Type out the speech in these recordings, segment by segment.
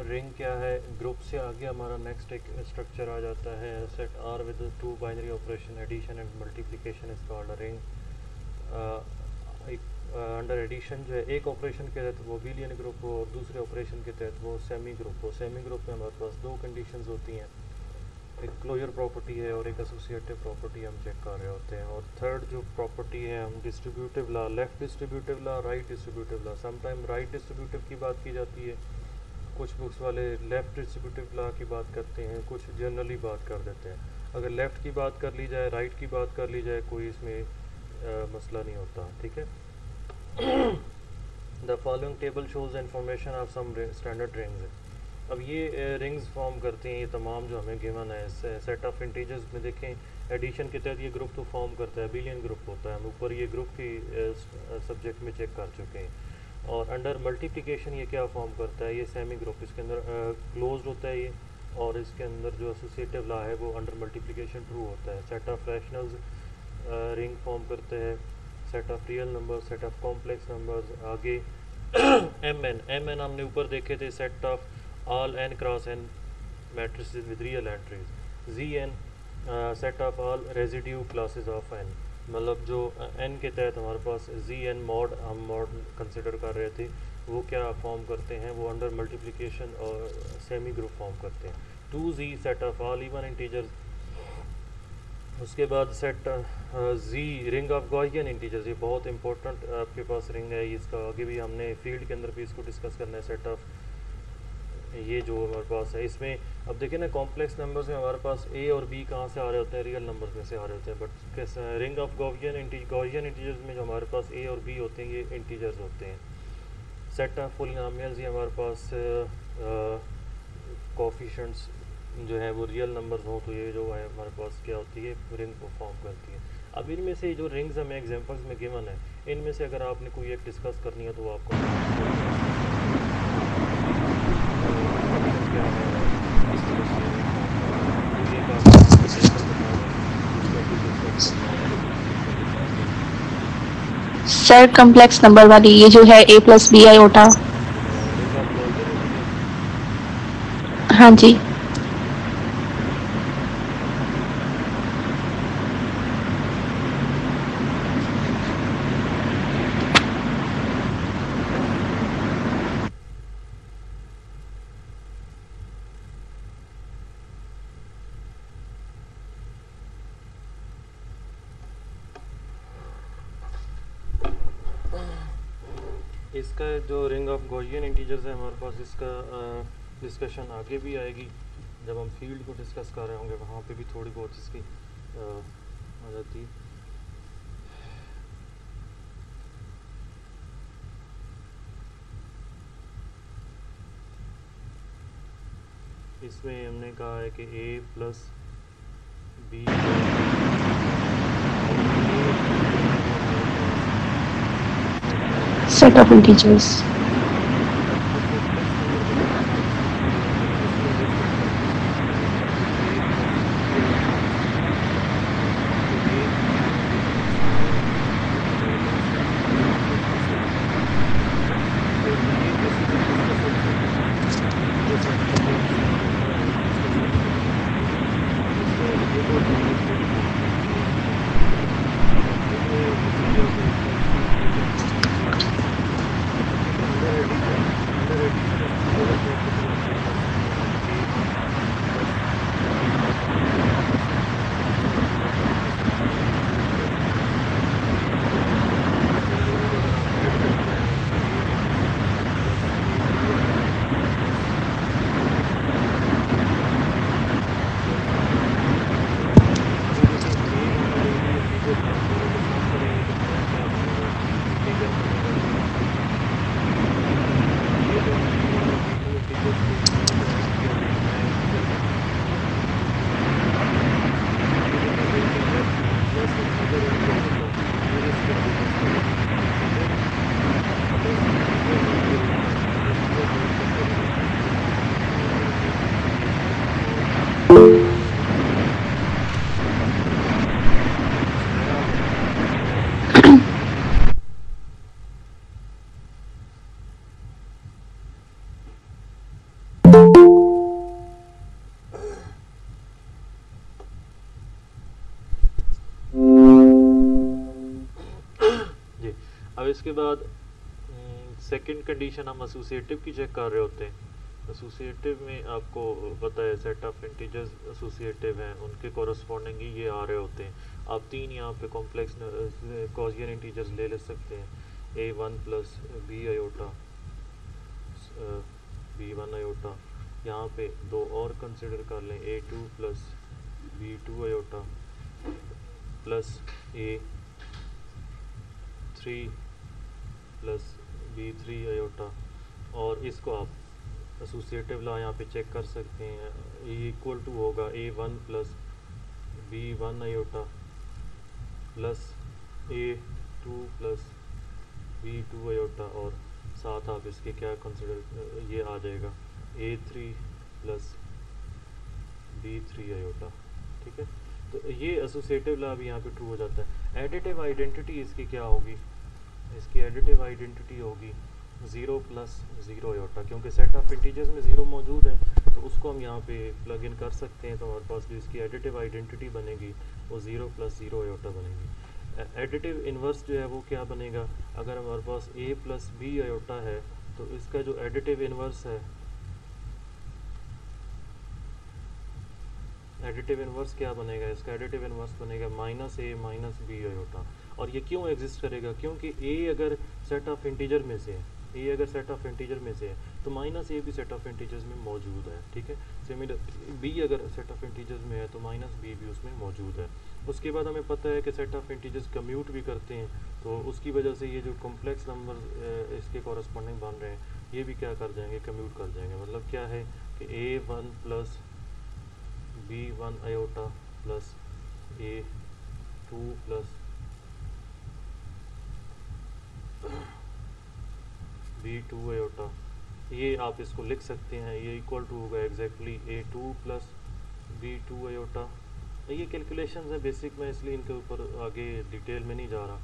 Ring क्या है, group से आगे हमारा नेक्स्ट एक स्ट्रक्चर आ जाता है set R with two binary operation addition and multiplication is called ring. Under addition जो है एक ऑपरेशन के तहत वो बिलियन ग्रुप हो और दूसरे ऑपरेशन के तहत वो सेमी ग्रुप हो। सेमी ग्रुप में हमारे पास दो कंडीशंस होती हैं, एक क्लोजर प्रॉपर्टी है और एक एसोसिएटिव प्रॉपर्टी हम चेक कर रहे होते हैं। और थर्ड जो प्रॉपर्टी है हम distributive law, left distributive law, right distributive law. Sometime right distributive की बात की जाती है, कुछ बुक्स वाले लेफ़्ट डिस्ट्रीब्यूटिव लॉ की बात करते हैं, कुछ जनरली बात कर देते हैं। अगर लेफ़्ट की बात कर ली जाए, राइट की बात कर ली जाए, कोई इसमें मसला नहीं होता, ठीक है। The following table shows information of some standard rings. अब ये रिंग्स फॉर्म करते हैं, ये तमाम जो हमें गिवन है सेट ऑफ इंटीजर्स में। देखें एडिशन के तहत ये ग्रुप तो फॉर्म करता है, बिलियन ग्रुप होता है, हम ऊपर ये ग्रुप की सब्जेक्ट में चेक कर चुके हैं। और अंडर मल्टीप्लिकेशन ये क्या फॉर्म करता है, ये सेमी ग्रुप, इसके अंदर क्लोज्ड होता है ये, और इसके अंदर जो एसोसिएटिव लॉ है वो अंडर मल्टीप्लिकेशन ट्रू होता है। Set of rationals ring form करते हैं, set of real numbers, set of complex numbers. आगे एम एन हमने ऊपर देखे थे, set of all n cross n matrices with real entries. Z n set of all residue classes of n, मतलब जो n के तहत हमारे पास जी एन मॉड हम मॉड कंसिडर कर रहे थे, वो क्या फॉर्म करते हैं, वो अंडर मल्टीप्लिकेशन और सेमी ग्रुप फॉर्म करते हैं। 2z set of all even integers. उसके बाद set Z ring of Gaussian integers, ये बहुत इंपॉर्टेंट आपके पास रिंग है, इसका आगे भी हमने फील्ड के अंदर भी इसको डिस्कस करना है। सेट ऑफ ये जो हमारे पास है, इसमें अब देखिए ना कॉम्प्लेक्स नंबर्स में हमारे पास ए और बी कहाँ से आ रहे होते हैं, रियल नंबर्स में से आ रहे होते हैं। बट कैसे रिंग ऑफ गॉसियन इंटीजर्स में जो हमारे पास ए और बी होते हैं ये इंटीजर्स होते हैं। सेट ऑफ पॉलिनोमियल्स, ये हमारे पास कोफिशिएंट्स जो है वो रियल नंबर्स हों तो ये जो है हमारे पास क्या होती है, रिंग को फॉर्म करती है। अब इनमें से जो रिंग्स हमें एग्जांपल्स में गिवन है, इनमें से अगर आपने कोई एक डिस्कस करनी है तो वो आपको सर कॉम्प्लेक्स नंबर वाली ये जो है a प्लस बी आयोटा, हाँ जी। इसका जो रिंग ऑफ गॉसियन इंटीजर्स है हमारे पास, इसका डिस्कशन आगे भी आएगी जब हम फील्ड को डिस्कस कर रहे होंगे, वहाँ पे भी थोड़ी बहुत इसकी आ जाती है। इसमें हमने कहा है कि a plus b set of integers. अब इसके बाद सेकंड कंडीशन हम एसोसिएटिव की चेक कर रहे होते हैं। एसोसिएटिव में आपको पता है सेट ऑफ इंटीजर्स एसोसिएटिव हैं, उनके कॉरस्पॉन्डिंग ही ये आ रहे होते हैं। आप तीन यहाँ पे कॉम्प्लेक्स गॉसियन इंटीजर्स ले सकते हैं, a1 plus b iota b1 iota, यहाँ पे दो और कंसिडर कर लें, a2 plus b2 iota plus a3 plus b3 iota, और इसको आप एसोसिएटिव लॉ यहाँ पे चेक कर सकते हैं। ये इक्वल टू होगा a1 plus b1 iota plus a2 plus b2 iota, और साथ आप इसके क्या कंसिडर ये आ जाएगा a3 प्लस b3 आयोटा। ठीक है, तो ये एसोसिएटिव लॉ भी यहाँ पे ट्रू हो जाता है। एडिटिव आइडेंटिटी इसकी क्या होगी, इसकी एडिटिव आइडेंटिटी होगी 0 प्लस 0 आयोटा, क्योंकि सेट ऑफ इंटीजर्स में 0 मौजूद है तो उसको हम यहाँ पे प्लग इन कर सकते हैं, तो हमारे पास जो इसकी एडिटिव आइडेंटिटी बनेगी वो 0 प्लस 0 आयोटा बनेगी। एडिटिव इन्वर्स जो है वो क्या बनेगा, अगर हमारे पास a प्लस b आयोटा है तो इसका जो एडिटिव इन्वर्स है, एडिटिव इन्वर्स क्या बनेगा, इसका एडिटिव इन्वर्स बनेगा minus a minus b iota. और ये क्यों एग्जिस्ट करेगा, क्योंकि a अगर सेट ऑफ इंटीजर में से है, a अगर सेट ऑफ इंटीजर में से है तो माइनस a भी सेट ऑफ इंटीजर्स में मौजूद है। ठीक है, सिमिलर b अगर सेट ऑफ इंटीजर्स में है तो माइनस b भी उसमें मौजूद है। उसके बाद हमें पता है कि सेट ऑफ इंटीजर्स कम्यूट भी करते हैं, तो उसकी वजह से ये जो कॉम्प्लेक्स नंबर इसके कॉरस्पॉन्डिंग बन रहे हैं ये भी क्या कर जाएंगे, कम्यूट कर जाएंगे। मतलब क्या है कि a1 plus b1 iota plus a2 plus b2 iota, ये आप इसको लिख सकते हैं, ये इक्वल टू होगा exactly a2 plus b2 iota. ये कैलकुलेशन है बेसिक में, इसलिए इनके ऊपर आगे डिटेल में नहीं जा रहा।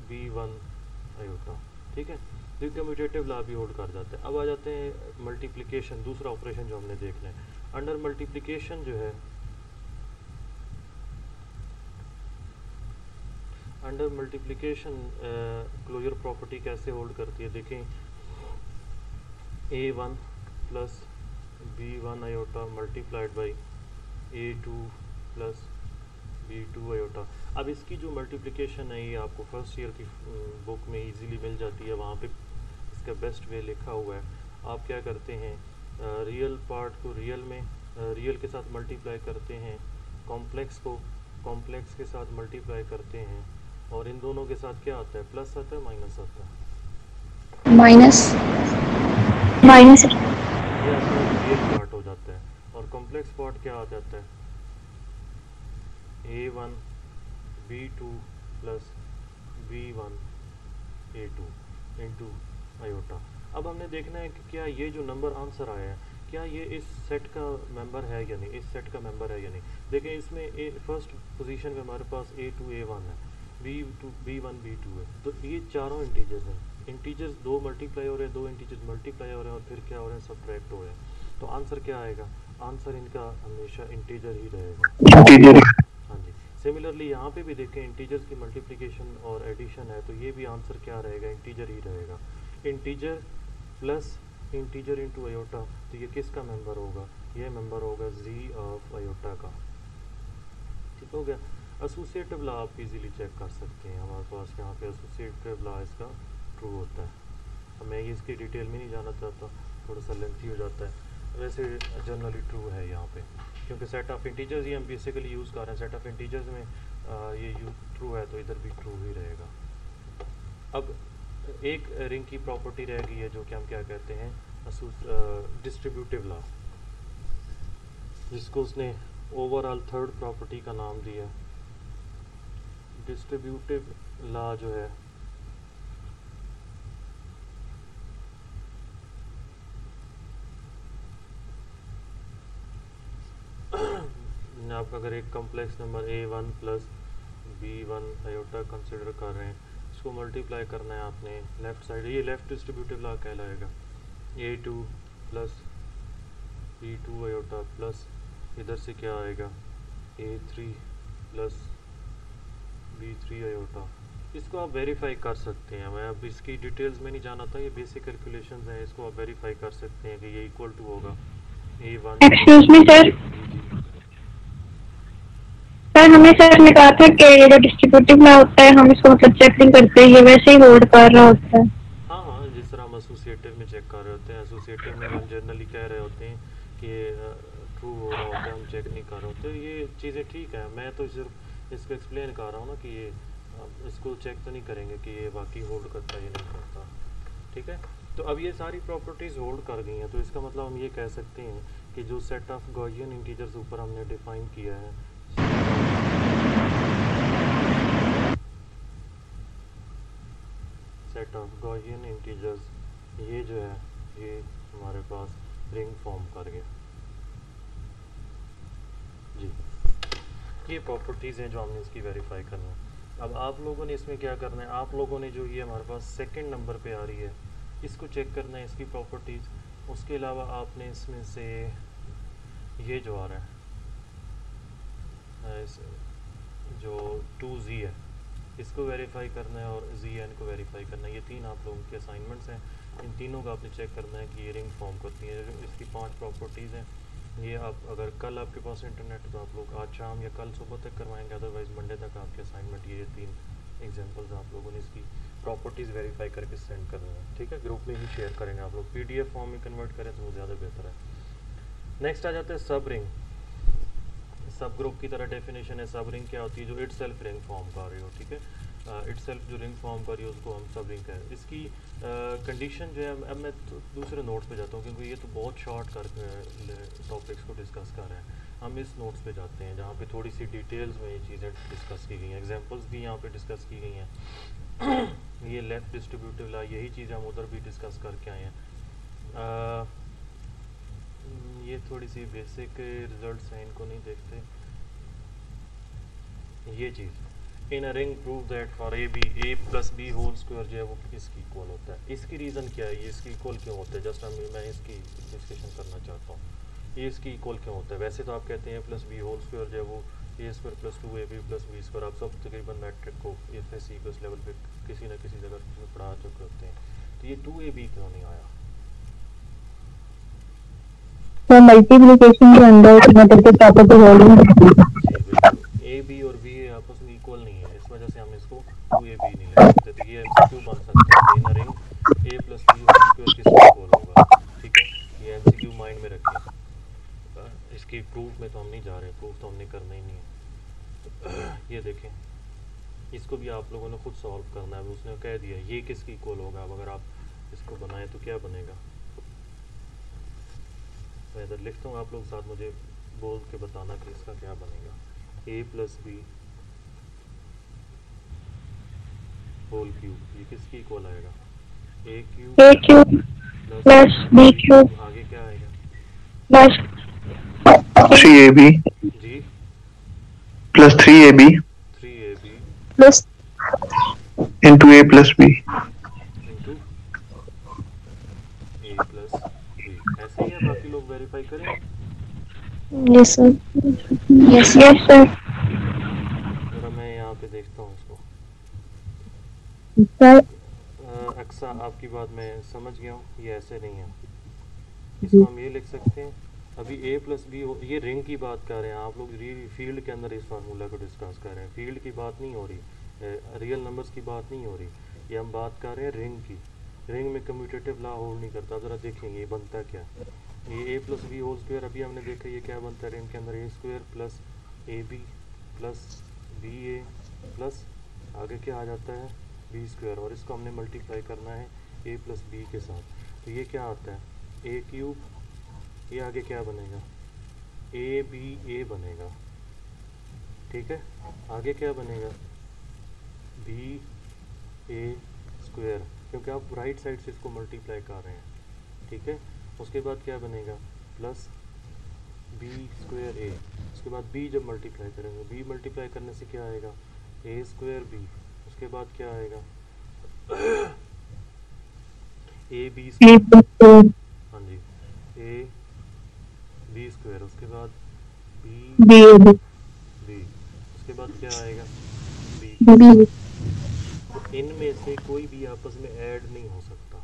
b1 आयोटा, ठीक है, तो कम्यूटेटिव लॉ भी होल्ड कर जाता है। अब आ जाते हैं मल्टीप्लिकेशन, दूसरा ऑपरेशन जो हमने देखना है। अंडर मल्टीप्लिकेशन जो है, अंडर मल्टीप्लिकेशन क्लोजर प्रॉपर्टी कैसे होल्ड करती है, देखें a1 plus b1 iota multiplied by a2 plus b2 iota. अब इसकी जो मल्टीप्लिकेशन है ये आपको फर्स्ट ईयर की बुक में इजीली मिल जाती है, वहाँ पे इसका बेस्ट वे लिखा हुआ है। आप क्या करते हैं, रियल पार्ट को रियल में रियल के साथ मल्टीप्लाई करते हैं, कॉम्प्लेक्स को कॉम्प्लेक्स के साथ मल्टीप्लाई करते हैं, और इन दोनों के साथ क्या आता है, प्लस आता है माइनस आता है, माइनस माइनस ये आपका रियल पार्ट हो जाता है। और कॉम्प्लेक्स पार्ट क्या आ जाता है, a1 b2 plus b1 a2 into iota. अब हमने देखना है कि क्या ये जो नंबर आंसर आया है क्या ये इस सेट का मेंबर है या नहीं, इस सेट का मेंबर है या नहीं। देखें इसमें फर्स्ट पोजीशन पे हमारे पास a2 a1 है, b2 b1 b2 है, तो ये चारों इंटीजर्स हैं। इंटीजर्स दो मल्टीप्लाई हो रहे हैं, दो इंटीजर्स मल्टीप्लाई हो रहे हैं, और फिर क्या हो रहा है, सब्ट्रैक्ट हो रहे हैं। तो आंसर क्या आएगा, आंसर इनका हमेशा इंटीजर ही रहेगा। हाँ जी, सिमिलरली यहाँ पे भी देखें इंटीजर्स की मल्टीप्लिकेशन और एडिशन है, तो ये भी आंसर क्या रहेगा, इंटीजर ही रहेगा। Integer plus integer into iota, तो ये किसका मेंबर होगा, ये मेंबर होगा z ऑफ आयोटा का। ठीक हो गया। एसोसिएटिव लॉ आप इजीली चेक कर सकते हैं, हमारे पास यहाँ पे एसोसिएटिव लॉ इसका ट्रू होता है। अब मैं ये इसकी डिटेल में नहीं जाना चाहता, थोड़ा सा लेंथी हो जाता है, वैसे जनरली ट्रू है यहाँ पे, क्योंकि सेट ऑफ इंटीजर्स ही हम बेसिकली यूज़ कर रहे हैं। सेट ऑफ इंटीजर्स में ये ट्रू है तो इधर भी ट्रू ही रहेगा। अब एक रिंग की प्रॉपर्टी रह गई है जो कि हम क्या कहते हैं, डिस्ट्रीब्यूटिव लॉ, जिसको उसने ओवरऑल थर्ड प्रॉपर्टी का नाम दिया। डिस्ट्रीब्यूटिव लॉ जो है आप अगर एक complex number a1 plus b1 iota consider कर रहे हैं, इसको मल्टीप्लाई करना है आपने लेफ़्ट साइड, ये लेफ़्ट डिस्ट्रीब्यूटिव लॉ कहलाएगा। a2 plus b2 iota plus इधर से क्या आएगा a3 प्लस b3 आयोटा इसको आप वेरीफाई कर सकते हैं, मैं अब इसकी डिटेल्स में नहीं जाना था, ये बेसिक कैलकुलेशंस हैं, इसको आप वेरीफाई कर सकते हैं कि ये इक्वल टू होगा A1। एक्सक्यूज मी सर, जी सर हमें सर ने कहा था कि ये जो डिस्ट्रीब्यूटिव में होता है हम इसको मतलब चेक नहीं करते, ये वैसे ही होल्ड कर रहा होता है। हाँ हाँ, जिस तरह हम एसोसिएटिव में चेक कर रहे होते हैं, एसोसिएटिव में हम जनरली कह रहे होते हैं कि ट्रू हो रहा होता है, हम चेक नहीं कर रहे होते, ये चीज़ें ठीक है। मैं तो सिर्फ इसको एक्सप्लेन कर रहा हूँ ना कि ये इसको चेक तो नहीं करेंगे कि ये बाकी होल्ड करता है या नहीं करता, ठीक है। तो अब ये सारी प्रॉपर्टीज़ होल्ड कर गई हैं, तो इसका मतलब हम ये कह सकते हैं कि जो सेट ऑफ गॉसियन इंटीजर्स ऊपर हमने डिफाइन किया है, सेट ऑफ गॉसियन इंटीजर्स, ये जो है ये हमारे पास रिंग फॉर्म कर गया जी। ये प्रॉपर्टीज़ हैं जो हमने इसकी वेरीफाई करना है। अब आप लोगों ने इसमें क्या करना है, आप लोगों ने जो ये हमारे पास सेकंड नंबर पे आ रही है इसको चेक करना है, इसकी प्रॉपर्टीज़। उसके अलावा आपने इसमें से ये जो आ रहा है जो 2z है इसको वेरीफाई करना है और zn को वेरीफाई करना है। ये तीन आप लोगों के असाइनमेंट्स हैं, इन तीनों का आपने चेक करना है कि ये रिंग फॉर्म करती है। इसकी 5 प्रॉपर्टीज़ हैं। ये आप अगर कल आपके पास इंटरनेट तो आप लोग आज शाम या कल सुबह तक करवाएंगे, अदरवाइज़ मंडे तक आपके असाइनमेंट ये 3 एग्जांपल्स आप लोगों ने इसकी प्रॉपर्टीज़ वेरीफाई करके सेंड करनी है, ठीक है। ग्रुप में ही शेयर करेंगे आप लोग, PDF फॉर्म में कन्वर्ट करें तो वो ज़्यादा बेहतर है। नेक्स्ट आ जाता है सब रिंग। सब ग्रुप की तरह डेफिनेशन है, सब रिंग क्या होती है, जो इट सेल्फ रिंग फॉर्म कर रही हो, ठीक है। इट सेल्फ जो रिंग फॉर्म कर रही है उसको हम सब रिंग कह रहे हैं। इसकी कंडीशन जो है, अब मैं दूसरे नोट्स पे जाता हूँ क्योंकि ये तो बहुत शॉर्ट कर टॉपिक्स को डिस्कस कर रहे हैं। हम इस नोट्स पे जाते हैं जहाँ पे थोड़ी सी डिटेल्स में ये चीज़ें डिस्कस की गई हैं, एग्जांपल्स भी यहाँ पे डिस्कस की गई हैं। ये लेफ्ट डिस्ट्रीब्यूटिव ला, यही चीज़ हम उधर भी डिस्कस करके आए हैं। ये थोड़ी सी बेसिक रिजल्ट्स हैं, इनको नहीं देखते। ये चीज़ in a ring prove that for a plus b whole square जो है वो इसकी इक्वल होता है। इसकी रीज़न क्या है, ये इसकी इक्वल क्यों होता है, जस्ट मैं इसकी डिस्कशन करना चाहता हूँ। ये इसकी इक्वल क्यों होता है, वैसे तो आप कहते हैं a plus b whole square जो है वो a square plus 2ab plus b square, आप सब तकरीबन मैट्रिक को FSC को इस लेवल पे किसी न किसी जगह में पढ़ा चुके होते हैं। तो ये 2ab क्यों नहीं आया? तो मल्टीप्लिकेशन के अंदर मतलब कि प्रॉपर्टी होल्ड ए बी और बी आपस में इक्वल नहीं है, इस वजह से हम इसको 2ab नहीं ले सकते। तो ये MCQ बन सकता है, in ring a plus b whole square किसका इक्वल होगा, ठीक है। ये MCQ माइंड में रखें। इसकी प्रूफ में तो हम नहीं जा रहे, प्रूफ तो हमने करना ही नहीं है। ये देखें, इसको भी आप लोगों ने खुद सॉल्व करना है। उसने कह दिया ये किसकी इक्वल होगा, अब अगर आप इसको बनाएं तो क्या बनेगा। मैं इधर लिखता हूँ, आप लोग साथ मुझे बोल के बताना कि इसका क्या बनेगा। a plus b whole cube, ये किसकी इक्वल आएगा, a cube plus b cube आगे क्या आएगा, प्लस 3ab जी plus 3ab 3ab plus into a plus b into a plus b. ऐसे ही है, बाकी लोग वेरीफाई करें। Yes sir, yes sir. जरा मैं यहाँ पे देखता हूँ इसको। सर अक्सा आपकी बात मैं समझ गया हूँ, ये ऐसे नहीं है। इसको हम ये लिख सकते हैं, अभी a प्लस बी, ये रिंग की बात कर रहे हैं आप लोग, फील्ड के अंदर इस फार्मूला को डिस्कस कर रहे हैं। फील्ड की बात नहीं हो रही, रियल नंबर्स की बात नहीं हो रही, ये हम बात कर रहे हैं रिंग की। रिंग में कम्यूटेटिव लॉ होल्ड नहीं करता। ज़रा देखेंगे ये बनता क्या, ये a plus b whole square, अभी हमने देखा ये क्या बनता है रिंग के अंदर, a square plus ab plus ba plus आगे क्या आ जाता है b स्क्वायर, और इसको हमने मल्टीप्लाई करना है a प्लस बी के साथ। तो ये क्या आता है a क्यूब, ये आगे क्या बनेगा a बनेगा, ठीक है। आगे क्या बनेगा b a स्क्वायर, क्योंकि आप राइट साइड से इसको मल्टीप्लाई कर रहे हैं, ठीक है। उसके बाद क्या बनेगा प्लस b स्क्वायर a, उसके बाद b जब मल्टीप्लाई करेंगे, b मल्टीप्लाई करने से क्या आएगा a स्क्वायर b, उसके बाद क्या आएगा a b स्क्वायर, हाँ जी a b स्क्वायर, उसके बाद b, उसके बाद क्या आएगा b, इनमें से कोई भी आपस में ऐड नहीं हो सकता।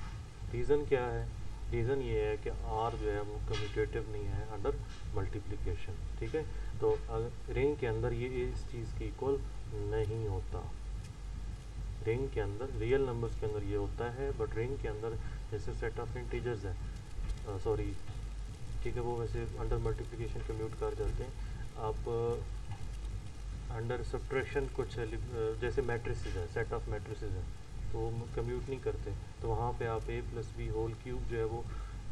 रीज़न क्या है? रीज़न ये है कि आर जो है वो कम्यूटेटिव नहीं है अंडर मल्टीप्लिकेशन, ठीक है। तो रिंग के अंदर ये इस चीज़ के इक्वल नहीं होता। रिंग के अंदर रियल नंबर्स के अंदर ये होता है, बट रिंग के अंदर जैसे सेट ऑफ इंटीजर्स है, सॉरी ठीक है, वो वैसे अंडर मल्टीप्लिकेशन कम्यूट कर जाते हैं। आप अंडर सब्ट्रैक्शन कुछ जैसे मैट्रिसेस है, सेट ऑफ मैट्रिसेस है, तो वो कम्यूट नहीं करते, तो वहाँ पे आप a plus b whole cube जो है वो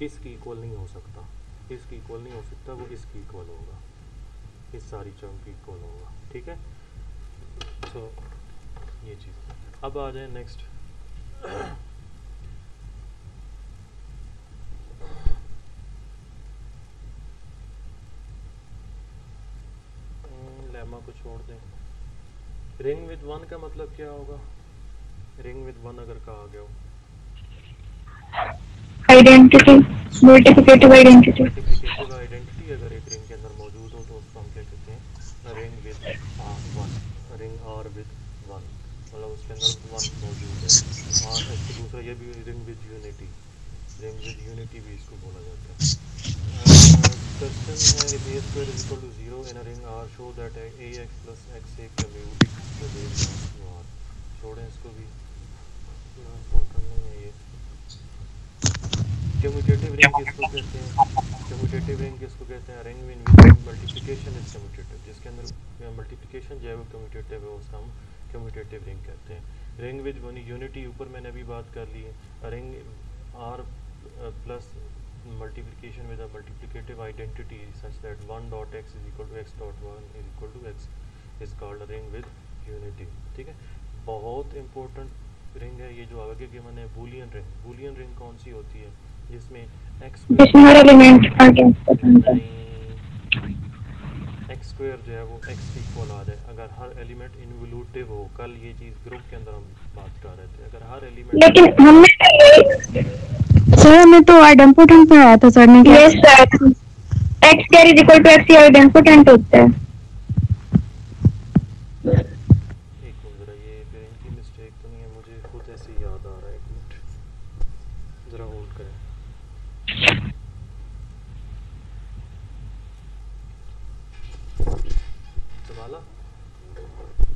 इसकी इक्वल नहीं हो सकता, इसकी इक्वल नहीं हो सकता, वो इसकी इक्वल होगा, इस सारी टर्म की इक्वल होगा, ठीक है। सो ये चीज़। अब आ जाए नेक्स्ट। लेमा को छोड़ दें। रिंग विद वन का मतलब क्या होगा? रिंग विद वन अगर कहा गया हो, identity, multiplicative identity. Multiplicative identity अगर एक रिंग के अंदर मौजूद हो तो उसको हम क्या कहते हैं? Ring with one, ring R with one, मतलब उसके अंदर वन मौजूद है। और इसके दूसरा ये भी ring with unity, ring with unity भी इसको बोला जाता है। क्वेश्चन है if a square is equal to 0 in a ring R, show that ax plus xa commute the base of R। छोड़ें इसको भी, इम्पोर्टेंट नहीं है ये। कम्यूटेटिव रिंग किसको कहते हैं? कम्यूटेटिव रिंग किसको कहते हैं? Ring in which multiplication is commutative, जिसके अंदर मल्टीप्लिकेशन जो है वो कम्यूटेटिव है, उसका हम कम्यूटेटिव रिंग कहते हैं। रिंग विद यूनिटी ऊपर मैंने अभी बात कर ली है। Ring R plus multiplication with a multiplicative identity such that 1 dot x is equal to x dot 1 is equal to x is called a ring with unity, ठीक है। बहुत इंपॉर्टेंट रिंग है ये जो आगे गिवन है, बूलियन रिंग। बूलियन रिंग कौन सी होती है? जिसमें x जिसमें हर एलिमेंट आ गया, x स्क्वायर जो है वो x के इक्वल आ जाए अगर हर एलिमेंट इनवोल्यूटिव हो। कल ये चीज़ ग्रुप के अंदर हम बात कर रहे थे, अगर हर एलिमेंट, लेकिन हमने सर हमें तो आइडेंटिटी पे आया था सर ने। Yes sir, x square is equal to x identity होता है। एक मिनट ज़रा, ये इनकी मिस्टेक तो नहीं है, मुझे खुद ऐसे ही याद आ रहा है, एक मिनट ज़रा होल्ड करें। सवाला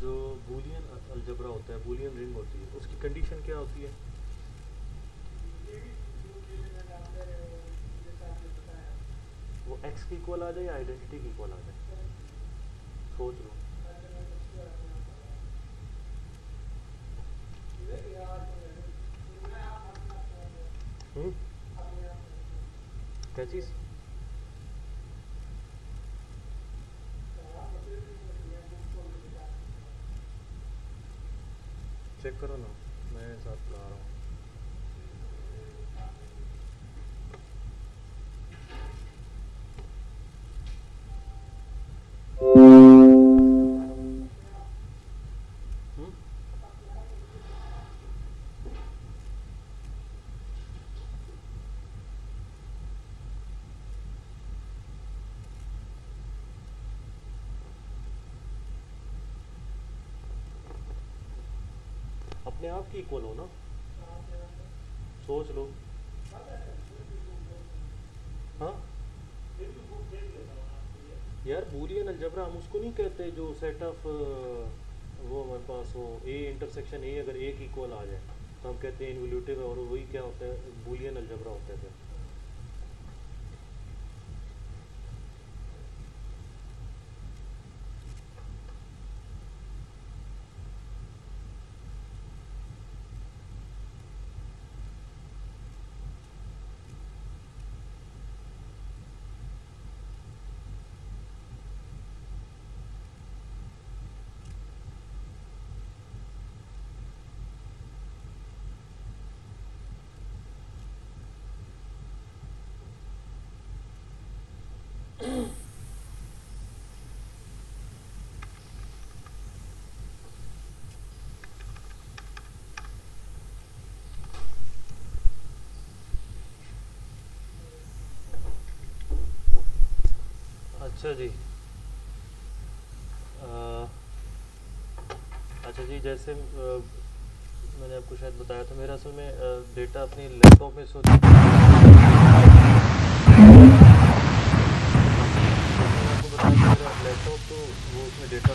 जो बूलियन अलजबरा होता है, बूलियन रिंग होती है, उसकी कंडीशन क्या होती है? वो एक्स की इक्वल आ जाए या आइडेंटिटी की इक्वल आ जाए? सोच लो। क्या चीज़? चेक करो ना, मैं साथ ला रहा हूँ। अपने आप की इक्वल हो ना, सोच लो। हाँ यार, बूलियन अलजबरा हम उसको नहीं कहते जो सेट ऑफ वो हमारे पास हो, ए इंटरसेक्शन ए अगर ए की इक्वल आ जाए तो हम कहते हैं इनवोल्यूटिव है, और वही क्या होता है? बूलियन अलजबरा होता है। फिर अच्छा जी, अच्छा जी, जैसे मैंने आपको शायद बताया था, मेरा असल में डेटा अपनी लैपटॉप में सोच आपको बताया कि मेरा लैपटॉप तो वो उसमें डेटा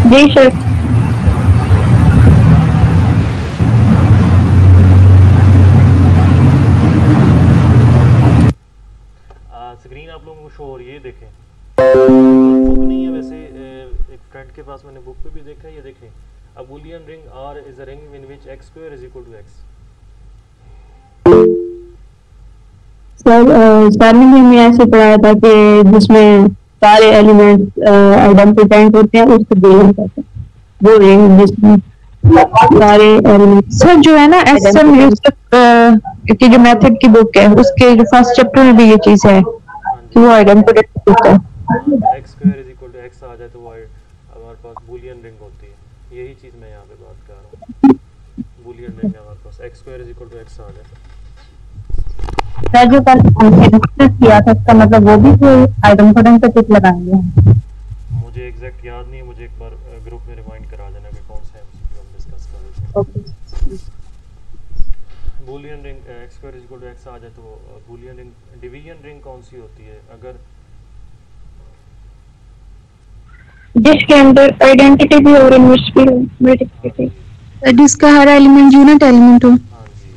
जी सर। स्क्रीन आप लोगों को शो हो रही है, ये देखें। बुक नहीं है वैसे, एक फ्रेंड के पास मैंने बुक पे भी देखा है, ये देखें। A Boolean ring R is a ring in which x square is equal to x. Sir ने हमें ऐसे पढ़ाया था कि जिसमें सारे एलिमेंट आइडेंटिफाइड होते हैं उसको बूलियन कहते हैं। वो रिंग जिसमें सारे एलिमेंट सर जो है ना एसएम की जो मेथड की बुक है उसके जो फर्स्ट चैप्टर में भी ये चीज है कि वो आइडेंटिफाइड होता है। x square is equal to x आ जाए तो वो हमारे पास बूलियन रिंग होती है। यही चीज मैं यहाँ पे बात कर रहा हूँ, बूलियन रिंग है हमारे पास, x square is equal to x आ जाए। सर जो कल हमने डिस्कस किया था इसका मतलब वो भी कोई आइडेंटिफाइड पे टिक लगाएंगे हम। मुझे एग्जैक्ट याद नहीं है, मुझे एक बार ग्रुप में रिमाइंड करा देना कि कौन सा एमसीक्यू हम डिस्कस कर रहे थे। Okay. Boolean ring x square is equal to x आ जाए तो बूलियन रिंग, डिवीजन रिंग कौन सी होती है? अगर जिसके अंदर आइडेंटिटी भी और इनवर्स भी मल्टीप्लिसिटी, जिसका हर एलिमेंट यूनिट एलिमेंट हो। हाँ जी,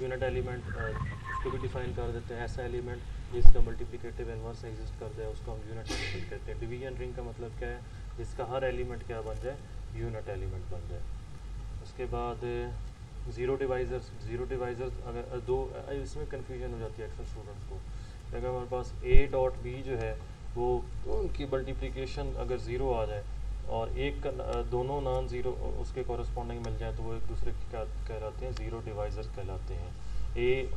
यूनिट एलिमेंट उसको भी डिफाइन कर देते हैं। ऐसा एलिमेंट जिसका मल्टीप्लिकेटिव इनवर्स एग्जिस्ट करता है उसको हम यूनिट एलिमेंट कहते हैं। डिवीजन रिंग का मतलब क्या है? जिसका हर एलिमेंट क्या बन जाए? यूनिट एलिमेंट बन जाए। उसके बाद जीरो डिवाइजर्स अगर दो, इसमें कन्फ्यूजन हो जाती है अक्सर स्टूडेंट्स को। अगर हमारे पास a डॉट b जो है वो उनकी मल्टीप्लिकेशन अगर ज़ीरो आ जाए और एक का दोनों नॉन ज़ीरो उसके कॉरस्पॉन्डिंग मिल जाए तो वो एक दूसरे की क्या कहलाते हैं? ज़ीरो डिवाइज़र कहलाते हैं। ए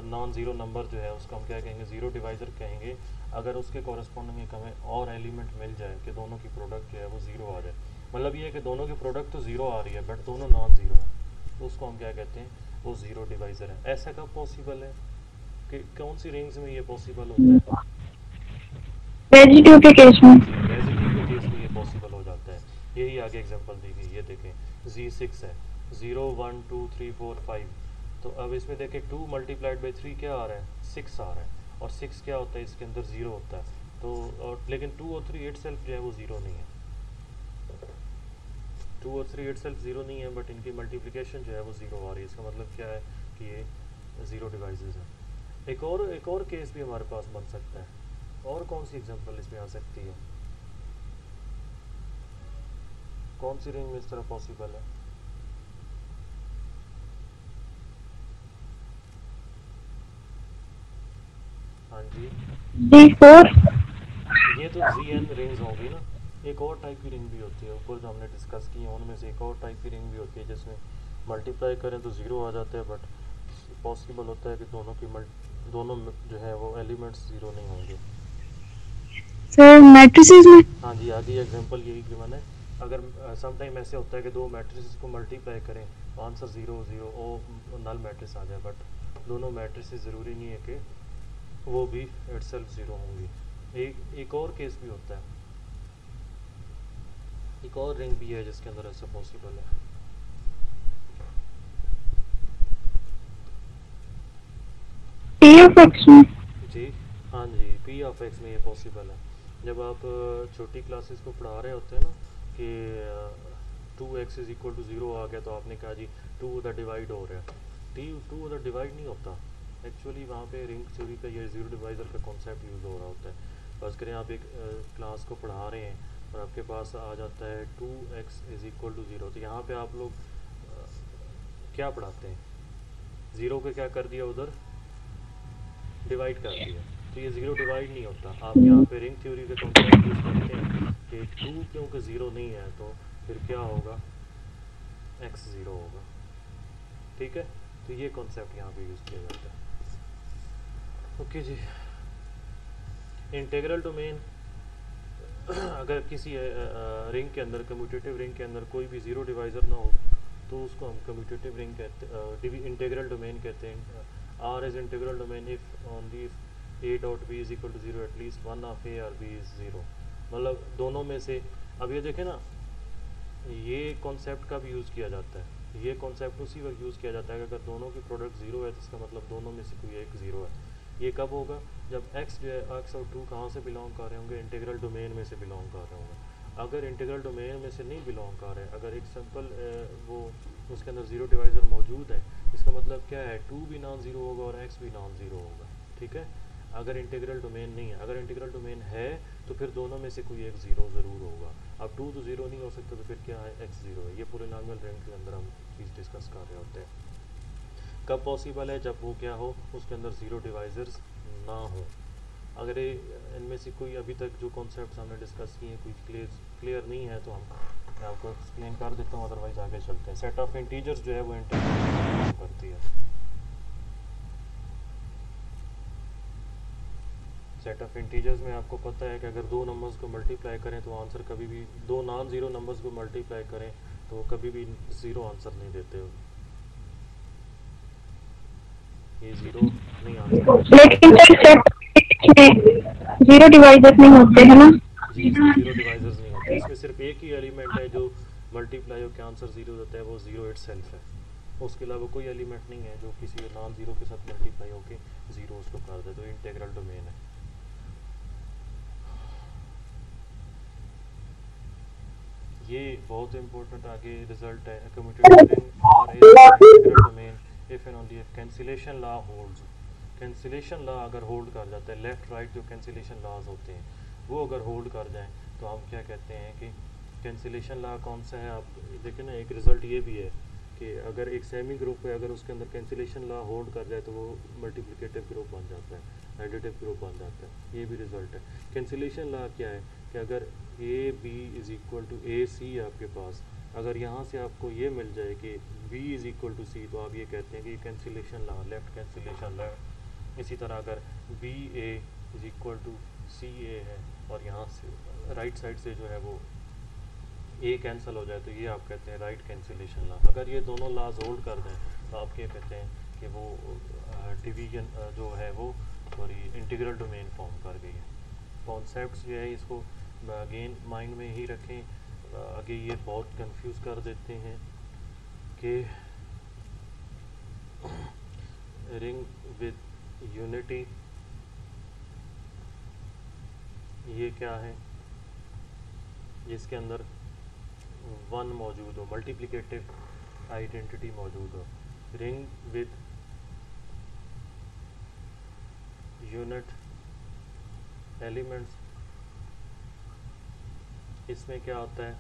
नॉन ज़ीरो नंबर जो है उसको हम क्या कहेंगे? ज़ीरो डिवाइज़र कहेंगे। अगर उसके कॉरस्पॉन्डिंग एक हमें और एलिमेंट मिल जाए कि दोनों की प्रोडक्ट जो है वो ज़ीरो आ जाए, मतलब ये है कि दोनों की प्रोडक्ट तो ज़ीरो आ रही है बट दोनों नॉन ज़ीरो है, तो उसको हम क्या कहते हैं? वो ज़ीरो डिवाइज़र है। ऐसा कब पॉसिबल है? कि कौन सी रेंज में ये पॉसिबल होता है? रेजिड्यू के केस में। रेजिड्यू के केस में ये पॉसिबल हो जाता है। यही आगे एग्जांपल दी गई, ये देखें Z6 है, 0 1 2 3 4 5, तो अब इसमें देखें 2 मल्टीप्लाइड बाई 3 क्या आ रहा है? 6 आ रहा है। और 6 क्या होता है? इसके अंदर 0 होता है। तो और लेकिन 2 और 3 इटसेल्फ जो है वो 0 नहीं है। 2 और 3 इटसेल्फ 0 नहीं है बट इनकी मल्टीप्लिकेशन जो है वो 0 आ रही है। इसका मतलब क्या है कि ये 0 डिवाइसेस है। एक और केस भी हमारे पास बन सकता है। और कौन सी एग्जांपल इसमें आ सकती है? कौन सी रेंज में इस तरह पॉसिबल है? हाँ जी, D4 ये तो ZN रेंज होगी ना। एक और टाइप की रिंग भी होती है, ऊपर जो हमने डिस्कस की है उनमें से एक और टाइप की रिंग भी होती है जिसमें मल्टीप्लाई करें तो 0 आ जाता है बट पॉसिबल होता है कि दोनों जो है वो एलिमेंट्स 0 नहीं होंगे। सर मैट्रिसेस में? हाँ जी, आगे एग्जांपल यही गिवन है। अगर सम टाइम ऐसे होता है कि दो मैट्रिसेस को मल्टीप्लाई करें तो आंसर 0 0 ओ नल मैट्रिक्स आ जाए, बट दोनों मैट्रिसेस ज़रूरी नहीं है कि वो भी इटसेल्फ 0 होंगी। एक और केस भी होता है, एक और रिंग भी है जिसके अंदर ऐसा पॉसिबल है। P of X में। जी हाँ जी, P ऑफ X में ये पॉसिबल है। जब आप छोटी क्लासेस को पढ़ा रहे होते हैं ना कि 2x इज इक्वल टू 0 आ गया तो आपने कहा जी 2 उधर डिवाइड हो रहा है। 2 उधर डिवाइड नहीं होता एक्चुअली, वहाँ पे रिंग थ्योरी का ये ज़ीरो डिवाइज़र का कॉन्सेप्ट यूज़ हो रहा होता है। बस करें आप एक क्लास को पढ़ा रहे हैं और आपके पास आ जाता है 2x इज इक्वल टू 0, तो यहाँ पे आप लोग क्या पढ़ाते हैं? 0 को क्या कर दिया? उधर डिवाइड कर दिया। तो ये 0 डिवाइड नहीं होता। आप यहाँ पे रिंग थ्योरी का कॉन्सेप्ट यूज़ करते हैं कि 2 क्योंकि 0 नहीं है तो फिर क्या होगा? x 0 होगा। ठीक है, तो ये कॉन्सेप्ट यहाँ पे यूज़ किया जाता है। ओके जी, इंटीग्रल डोमेन अगर किसी रिंग के अंदर, कम्यूटेटिव रिंग के अंदर कोई भी 0 डिवाइज़र ना हो तो उसको हम कम्यूटेटिव रिंग कहते हैं, इंटीग्रल डोमेन कहते हैं। R is integral domain if only if A dot B is equal to 0 at least one of A or B is 0, मतलब दोनों में से। अब ये देखें ना, ये कॉन्सेप्ट कब यूज़ किया जाता है, ये कॉन्सेप्ट उसी वक्त यूज़ किया जाता है कि अगर दोनों की प्रोडक्ट ज़ीरो है तो इसका मतलब दोनों में से कोई एक ज़ीरो है। ये कब होगा, जब x जो है x और 2 कहाँ से बिलोंग कर रहे होंगे, इंटीग्रल डोमेन में से बिलोंग कर रहे होंगे। अगर इंटीग्रल डोमेन में से नहीं बिलोंग कर रहे, अगर एक सिंपल वो उसके अंदर ज़ीरो डिवाइज़र मौजूद है, इसका मतलब क्या है, 2 भी नॉन ज़ीरो होगा और x भी नॉन ज़ीरो होगा, ठीक है। अगर इंटीग्रल डोमेन नहीं है, अगर इंटीग्रल डोमेन है तो फिर दोनों में से कोई एक ज़ीरो ज़रूर होगा। अब 2 तो ज़ीरो नहीं हो सकता, तो फिर क्या है, x ज़ीरो है। ये पूरे नॉर्मल रिंग के अंदर हम चीज़ डिस्कस कर रहे होते हैं। कब पॉसिबल है, जब वो क्या हो, उसके अंदर ज़ीरो डिवाइज़र्स ना हो। अगर इनमें से कोई अभी तक जो कॉन्सेप्ट हमने डिस्कस किए हैं कोई क्लियर नहीं है तो मैं आपको एक्सप्लेन कर देता हूँ, अदरवाइज आगे चलते हैं। सेट ऑफ इंटीजर्स जो है वो इंटीजर करती है। सेट ऑफ इंटीजर्स में आपको पता है कि अगर दो नंबर्स को मल्टीप्लाई करें तो आंसर कभी भी, दो नॉन ज़ीरो नंबर्स को मल्टीप्लाई करें तो कभी भी ज़ीरो आंसर नहीं देते हो, ये ज़ीरो नहीं आंसर। लेकिन में जीरो डिवाइजर नहीं होते है ना? जी, ज़ीरो डिवाइजर्स नहीं होते, इसमें सिर्फ एक ही एलिमेंट है जो मल्टीप्लाई होकर आंसर ज़ीरो देता है, वो ज़ीरो इटसेल्फ है। उसके अलावा कोई एलिमेंट नहीं है जो किसी नॉन ज़ीरो के साथ मल्टीप्लाई होकर ज़ीरो उसको कर दे, तो इंटीग्रल डोमेन है। ये बहुत इंपॉर्टेंट आगे रिजल्ट है। Commutative ring R is integral domain if and only if cancellation law holds. Cancellation law अगर होल्ड कर जाता है, लेफ्ट राइट जो कैंसिलेशन लॉज होते हैं वो अगर होल्ड कर जाएं तो हम क्या कहते हैं कि कैंसिलेशन लॉ कौन सा है। आप देखें ना, एक रिज़ल्ट ये भी है कि अगर एक सेमी ग्रुप है, अगर उसके अंदर कैंसिलेशन लॉ होल्ड कर जाए तो वो मल्टीप्लिकेटिव ग्रुप बन जाता है, एडिटिव ग्रुप बन जाता है। ये भी रिज़ल्ट है। कैंसिलेशन लॉ क्या है कि अगर a b is equal to a c आपके पास, अगर यहाँ से आपको ये मिल जाए कि b is equal to c, तो आप ये कहते हैं कि cancellation law, left cancellation law. इसी तरह अगर b a is equal to c a है और यहाँ से राइट साइड से जो है वो ए कैंसिल हो जाए तो ये आप कहते हैं राइट कैंसिलेशन लॉ। अगर ये दोनों लॉज होल्ड कर दें तो आप ये कहते हैं कि वो डिवीजन जो है वो सॉरी इंटीग्रल डोमेन फॉर्म कर गई है। कॉन्सेप्ट्स जो है इसको अगेन माइंड में ही रखें, आगे ये बहुत कंफ्यूज कर देते हैं कि रिंग विद यूनिटी ये क्या है, जिसके अंदर वन मौजूद हो, मल्टीप्लिकेटिव आइडेंटिटी मौजूद हो। रिंग विद यूनिट एलिमेंट्स, इसमें क्या होता है,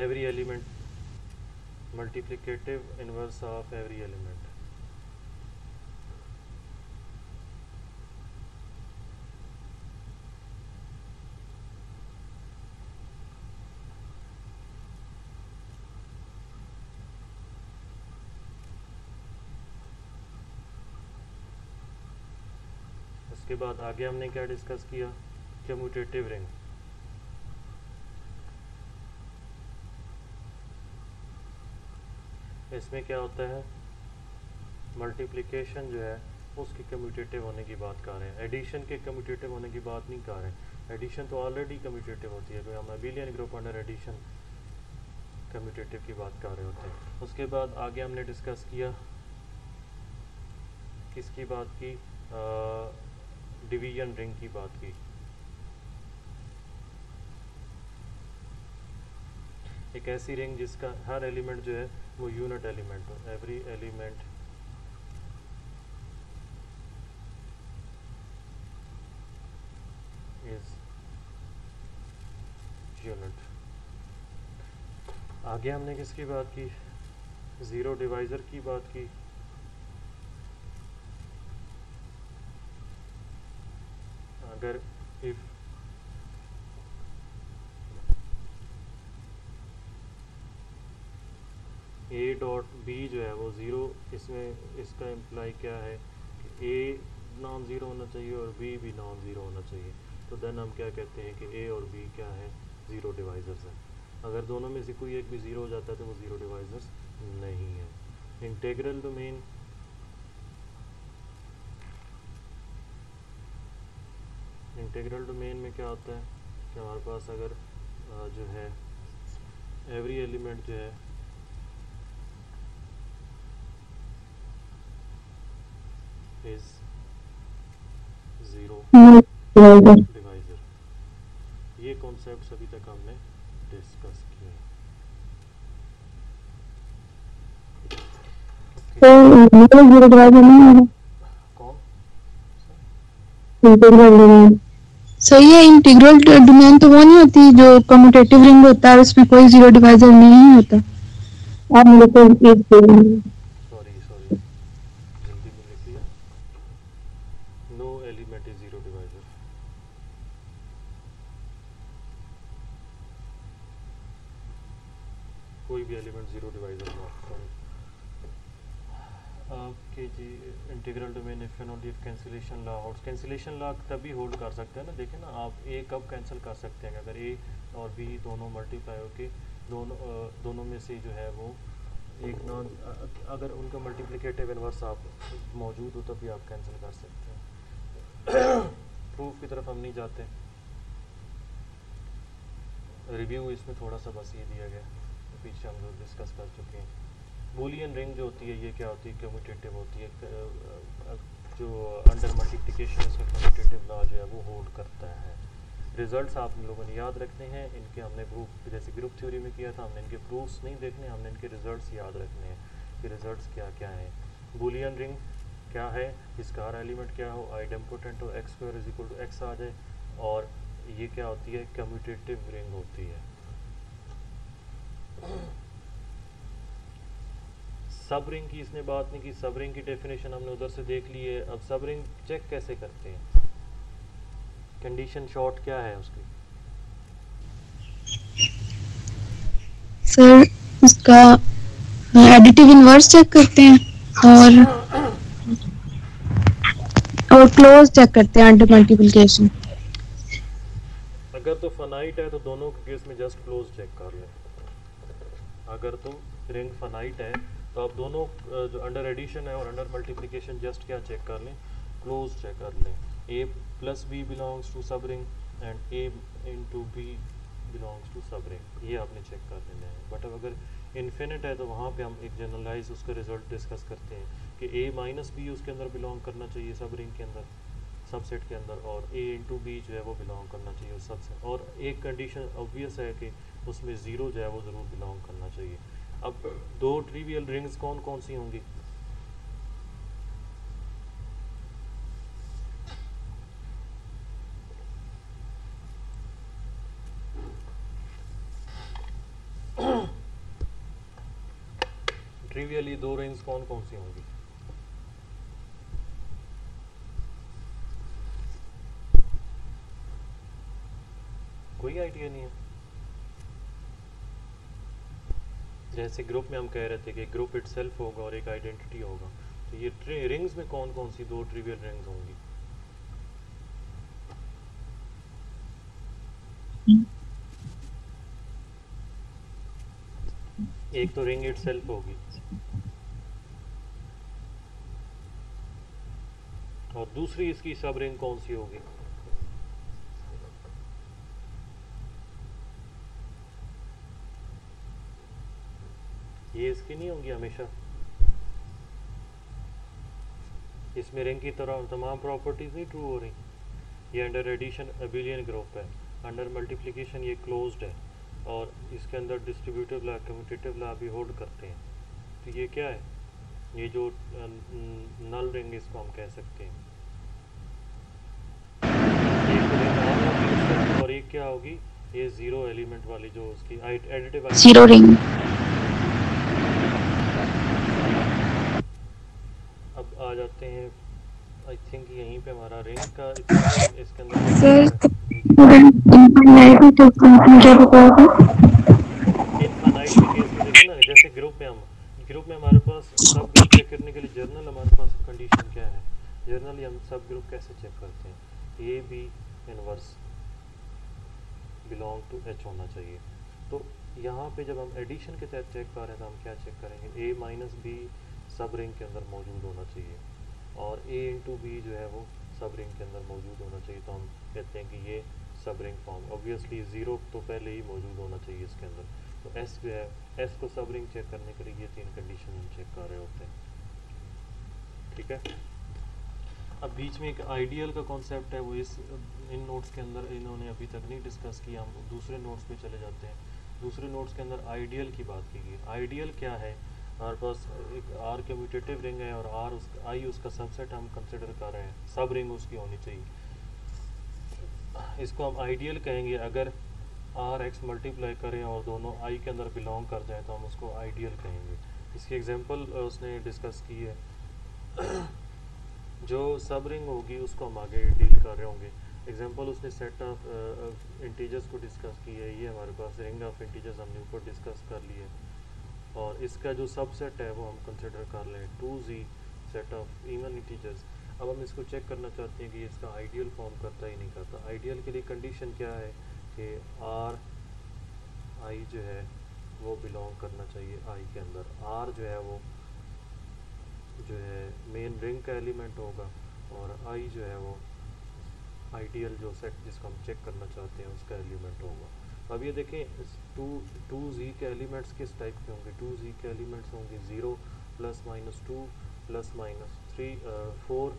every element multiplicative inverse of every element. इसके बाद आगे हमने क्या डिस्कस किया, कम्यूटेटिव रिंग। इसमें क्या होता है, मल्टीप्लिकेशन जो है उसकी कम्यूटेटिव होने की बात कर रहे हैं, एडिशन के कम्यूटेटिव होने की बात नहीं कर रहे हैं। एडिशन तो ऑलरेडी कम्यूटेटिव होती है, हम abelian group under addition commutative की बात कर रहे होते हैं। उसके बाद आगे हमने डिस्कस किया, किसकी बात की, डिवीजन रिंग की बात की। एक ऐसी रिंग जिसका हर एलिमेंट जो है वो यूनिट एलिमेंट हो, एवरी एलिमेंट इज यूनिट। आगे हमने किसकी बात की, ज़ीरो डिवाइज़र की बात की। अगर इफ ए डॉट बी जो है वो ज़ीरो, इसमें इसका इम्प्लाई क्या है कि ए नॉन ज़ीरो होना चाहिए और बी भी नॉन ज़ीरो होना चाहिए। तो देन हम क्या कहते हैं कि ए और बी क्या है, ज़ीरो डिवाइज़र्स हैं। अगर दोनों में से कोई एक भी ज़ीरो हो जाता है तो वो ज़ीरो डिवाइज़र्स नहीं है। इंटीग्रल डोमेन इंटीग्रल डोमेन में क्या होता है कि हमारे पास अगर जो है एवरी एलिमेंट जो है इज ज़ीरो डिवाइजर, ये कॉन्सेप्ट्स अभी तक हमने डिस्कस किए हैं। तो जीरो डिवाइजर नहीं होगा कौन इंटीग्रल डोमेन। सही है, इंटीग्रल डोमेन तो वो नहीं होती जो कम्यूटेटिव रिंग होता है, उसमें कोई जीरो डिवाइजर नहीं होता। आप मेरे को एक सॉरी जल्दी में लिख लिया, no element is zero divisor. कोई भी एलिमेंट ज़ीरो डिवाइजर नहीं, सॉरी। ओके जी, integral domain if and only if cancellation law holds. Cancellation law तभी होल्ड कर सकते हैं ना, देखें ना आप ए कब कैंसिल कर सकते हैं, अगर ए और बी दोनों मल्टीप्लाई होके दोनों में से जो है वो एक नॉन, अगर उनका मल्टीप्लिकेटिव इनवर्स आप मौजूद हो तभी आप कैंसिल कर सकते हैं। प्रूफ की तरफ हम नहीं जाते, रिव्यू इसमें थोड़ा सा बस ये दिया गया, तो पीछे हम लोग डिस्कस कर चुके हैं। बूलियन रिंग जो होती है ये क्या होती है, कम्यूटेटिव होती है, जो अंडर मल्टीप्लिकेशन इसका कम्यूटेटिव लॉ जो है वो होल्ड करता है। रिजल्ट्स आप लोगों ने याद रखने हैं, इनके हमने प्रूफ जैसे ग्रुप थ्योरी में किया था, हमने इनके प्रूफ्स नहीं देखने, हमने इनके रिजल्ट्स याद रखने हैं कि रिजल्ट्स क्या क्या हैं। बूलियन रिंग क्या है, इसका हर एलिमेंट क्या हो, आइडेम्पोटेंट हो, x² = x आ जाए, और ये क्या होती है, कम्यूटेटिव रिंग होती है। सब रिंग की इसने बात नहीं की, सब रिंग की डेफिनेशन हमने उधर से देख ली है। अब सब रिंग चेक कैसे करते हैं, कंडीशन शॉर्ट क्या है उसकी? सर उसका एडिटिव इनवर्स चेक करते हैं और क्लोज चेक करते हैं अंडर मल्टीप्लिकेशन। अगर तो फनाइट है तो दोनों के केस में जस्ट क्लोज चेक कर लें। अगर तो रिंग फनाइट है तो आप दोनों जो अंडर एडिशन है और अंडर मल्टीप्लिकेशन जस्ट क्या चेक कर लें, क्लोज चेक कर लें। a + b belongs to subring and a * b belongs to subring, ये आपने चेक कर लेना है। बट अब अगर इन्फिनिट है तो वहाँ पे हम एक जनरलाइज उसका रिजल्ट डिस्कस करते हैं कि a - b उसके अंदर बिलोंग करना चाहिए सब रिंग के अंदर, सबसेट के अंदर, और a * b जो है वो बिलोंग करना चाहिए उस सबसेट, और एक कंडीशन ऑब्वियस है कि उसमें ज़ीरो जो है वो ज़रूर बिलोंग करना चाहिए। अब दो ट्रिवियल रिंग्स कौन कौन सी होंगी? ट्रिवियली दो रिंग्स कौन कौन सी होंगी? कोई आइडिया नहीं है। जैसे ग्रुप में हम कह रहे थे कि ग्रुप इटसेल्फ होगा और एक आइडेंटिटी होगा, तो ये रिंग्स में कौन कौन सी दो ट्रिवियल रिंग्स होंगी? एक तो रिंग इटसेल्फ होगी और दूसरी इसकी सब रिंग कौन सी होगी? ये इसकी नहीं होंगी हमेशा। इसमें रिंग की तरह तमाम प्रॉपर्टीज नहीं ट्रू हो रही। ये अंडर एडिशन अबिलियन ग्रुप है, अंडर मल्टीप्लिकेशन ये क्लोज्ड है, और इसके अंदर डिस्ट्रीब्यूटिव लॉ कम्यूटेटिव लॉ भी होल्ड करते हैं। तो ये क्या है, ये जो नल रिंग इसको हम कह सकते हैं। एक रिंग और होगी और एक क्या होगी, ये ज़ीरो एलिमेंट वाली जो उसकी एडिटिव जीरो रिंग। अब आ जाते हैं, आई थिंक यहीं पे हमारा रिंग का इसके अंदर इनफाइनाइट तो मुझे बताओगे? इनफाइनाइट के केस में देखो ना, जैसे ग्रुप में हमारे पास सब ग्रुप चेक करने के लिए जर्नल हमारे पास कंडीशन क्या है, जर्नली हम सब ग्रुप कैसे चेक करते हैं, a b inverse belong to H होना चाहिए। तो यहाँ पे जब हम एडिशन के तहत चेक कर रहे हैं तो हम क्या चेक करेंगे, a - b सब रिंग के अंदर मौजूद होना चाहिए, और a * b जो है वो सब रिंग के अंदर मौजूद होना चाहिए तो हम कहते हैं कि ये सब रिंग फॉर्म। ऑब्वियसली 0 तो पहले ही मौजूद होना चाहिए इसके अंदर, तो एस जो है, एस को सब रिंग चेक करने के लिए ये 3 कंडीशन हम चेक कर रहे होते हैं, ठीक है। अब बीच में एक आइडियल का कॉन्सेप्ट है, वो इन नोट्स के अंदर इन्होंने अभी तक नहीं डिस्कस किया, हम दूसरे नोट्स पे चले जाते हैं। दूसरे नोट्स के अंदर आइडियल की बात की गई। आइडियल क्या है, हमारे पास एक आर कम्यूटेटिव रिंग है और आर आई उसका सबसेट हम कंसिडर कर रहे हैं, सब रिंग उसकी होनी चाहिए, इसको हम आइडियल कहेंगे। अगर आर एक्स मल्टीप्लाई करें और दोनों आई के अंदर बिलोंग कर जाएं तो हम उसको आइडियल कहेंगे। इसकी एग्जांपल उसने डिस्कस की है, जो सब रिंग होगी उसको हम आगे डील कर रहे होंगे। एग्जांपल उसने सेट ऑफ इंटीजर्स को डिस्कस की है, ये हमारे पास रिंग ऑफ इंटीजर्स हमने ऊपर डिस्कस कर लिए, और इसका जो सबसेट है वो हम कंसिडर कर लें 2z set of even integers. अब हम इसको चेक करना चाहते हैं कि इसका आइडियल फॉर्म करता ही नहीं करता। आइडियल के लिए कंडीशन क्या है कि आर आई जो है वो बिलोंग करना चाहिए आई के अंदर। आर जो है वो जो है मेन रिंग का एलिमेंट होगा और आई जो है वो आइडियल जो सेट जिसको हम चेक करना चाहते हैं उसका एलिमेंट होगा। अब ये देखें 2z के एलिमेंट्स किस टाइप के होंगे, 2z के एलिमेंट्स होंगे 0 plus minus 2 plus minus 3 4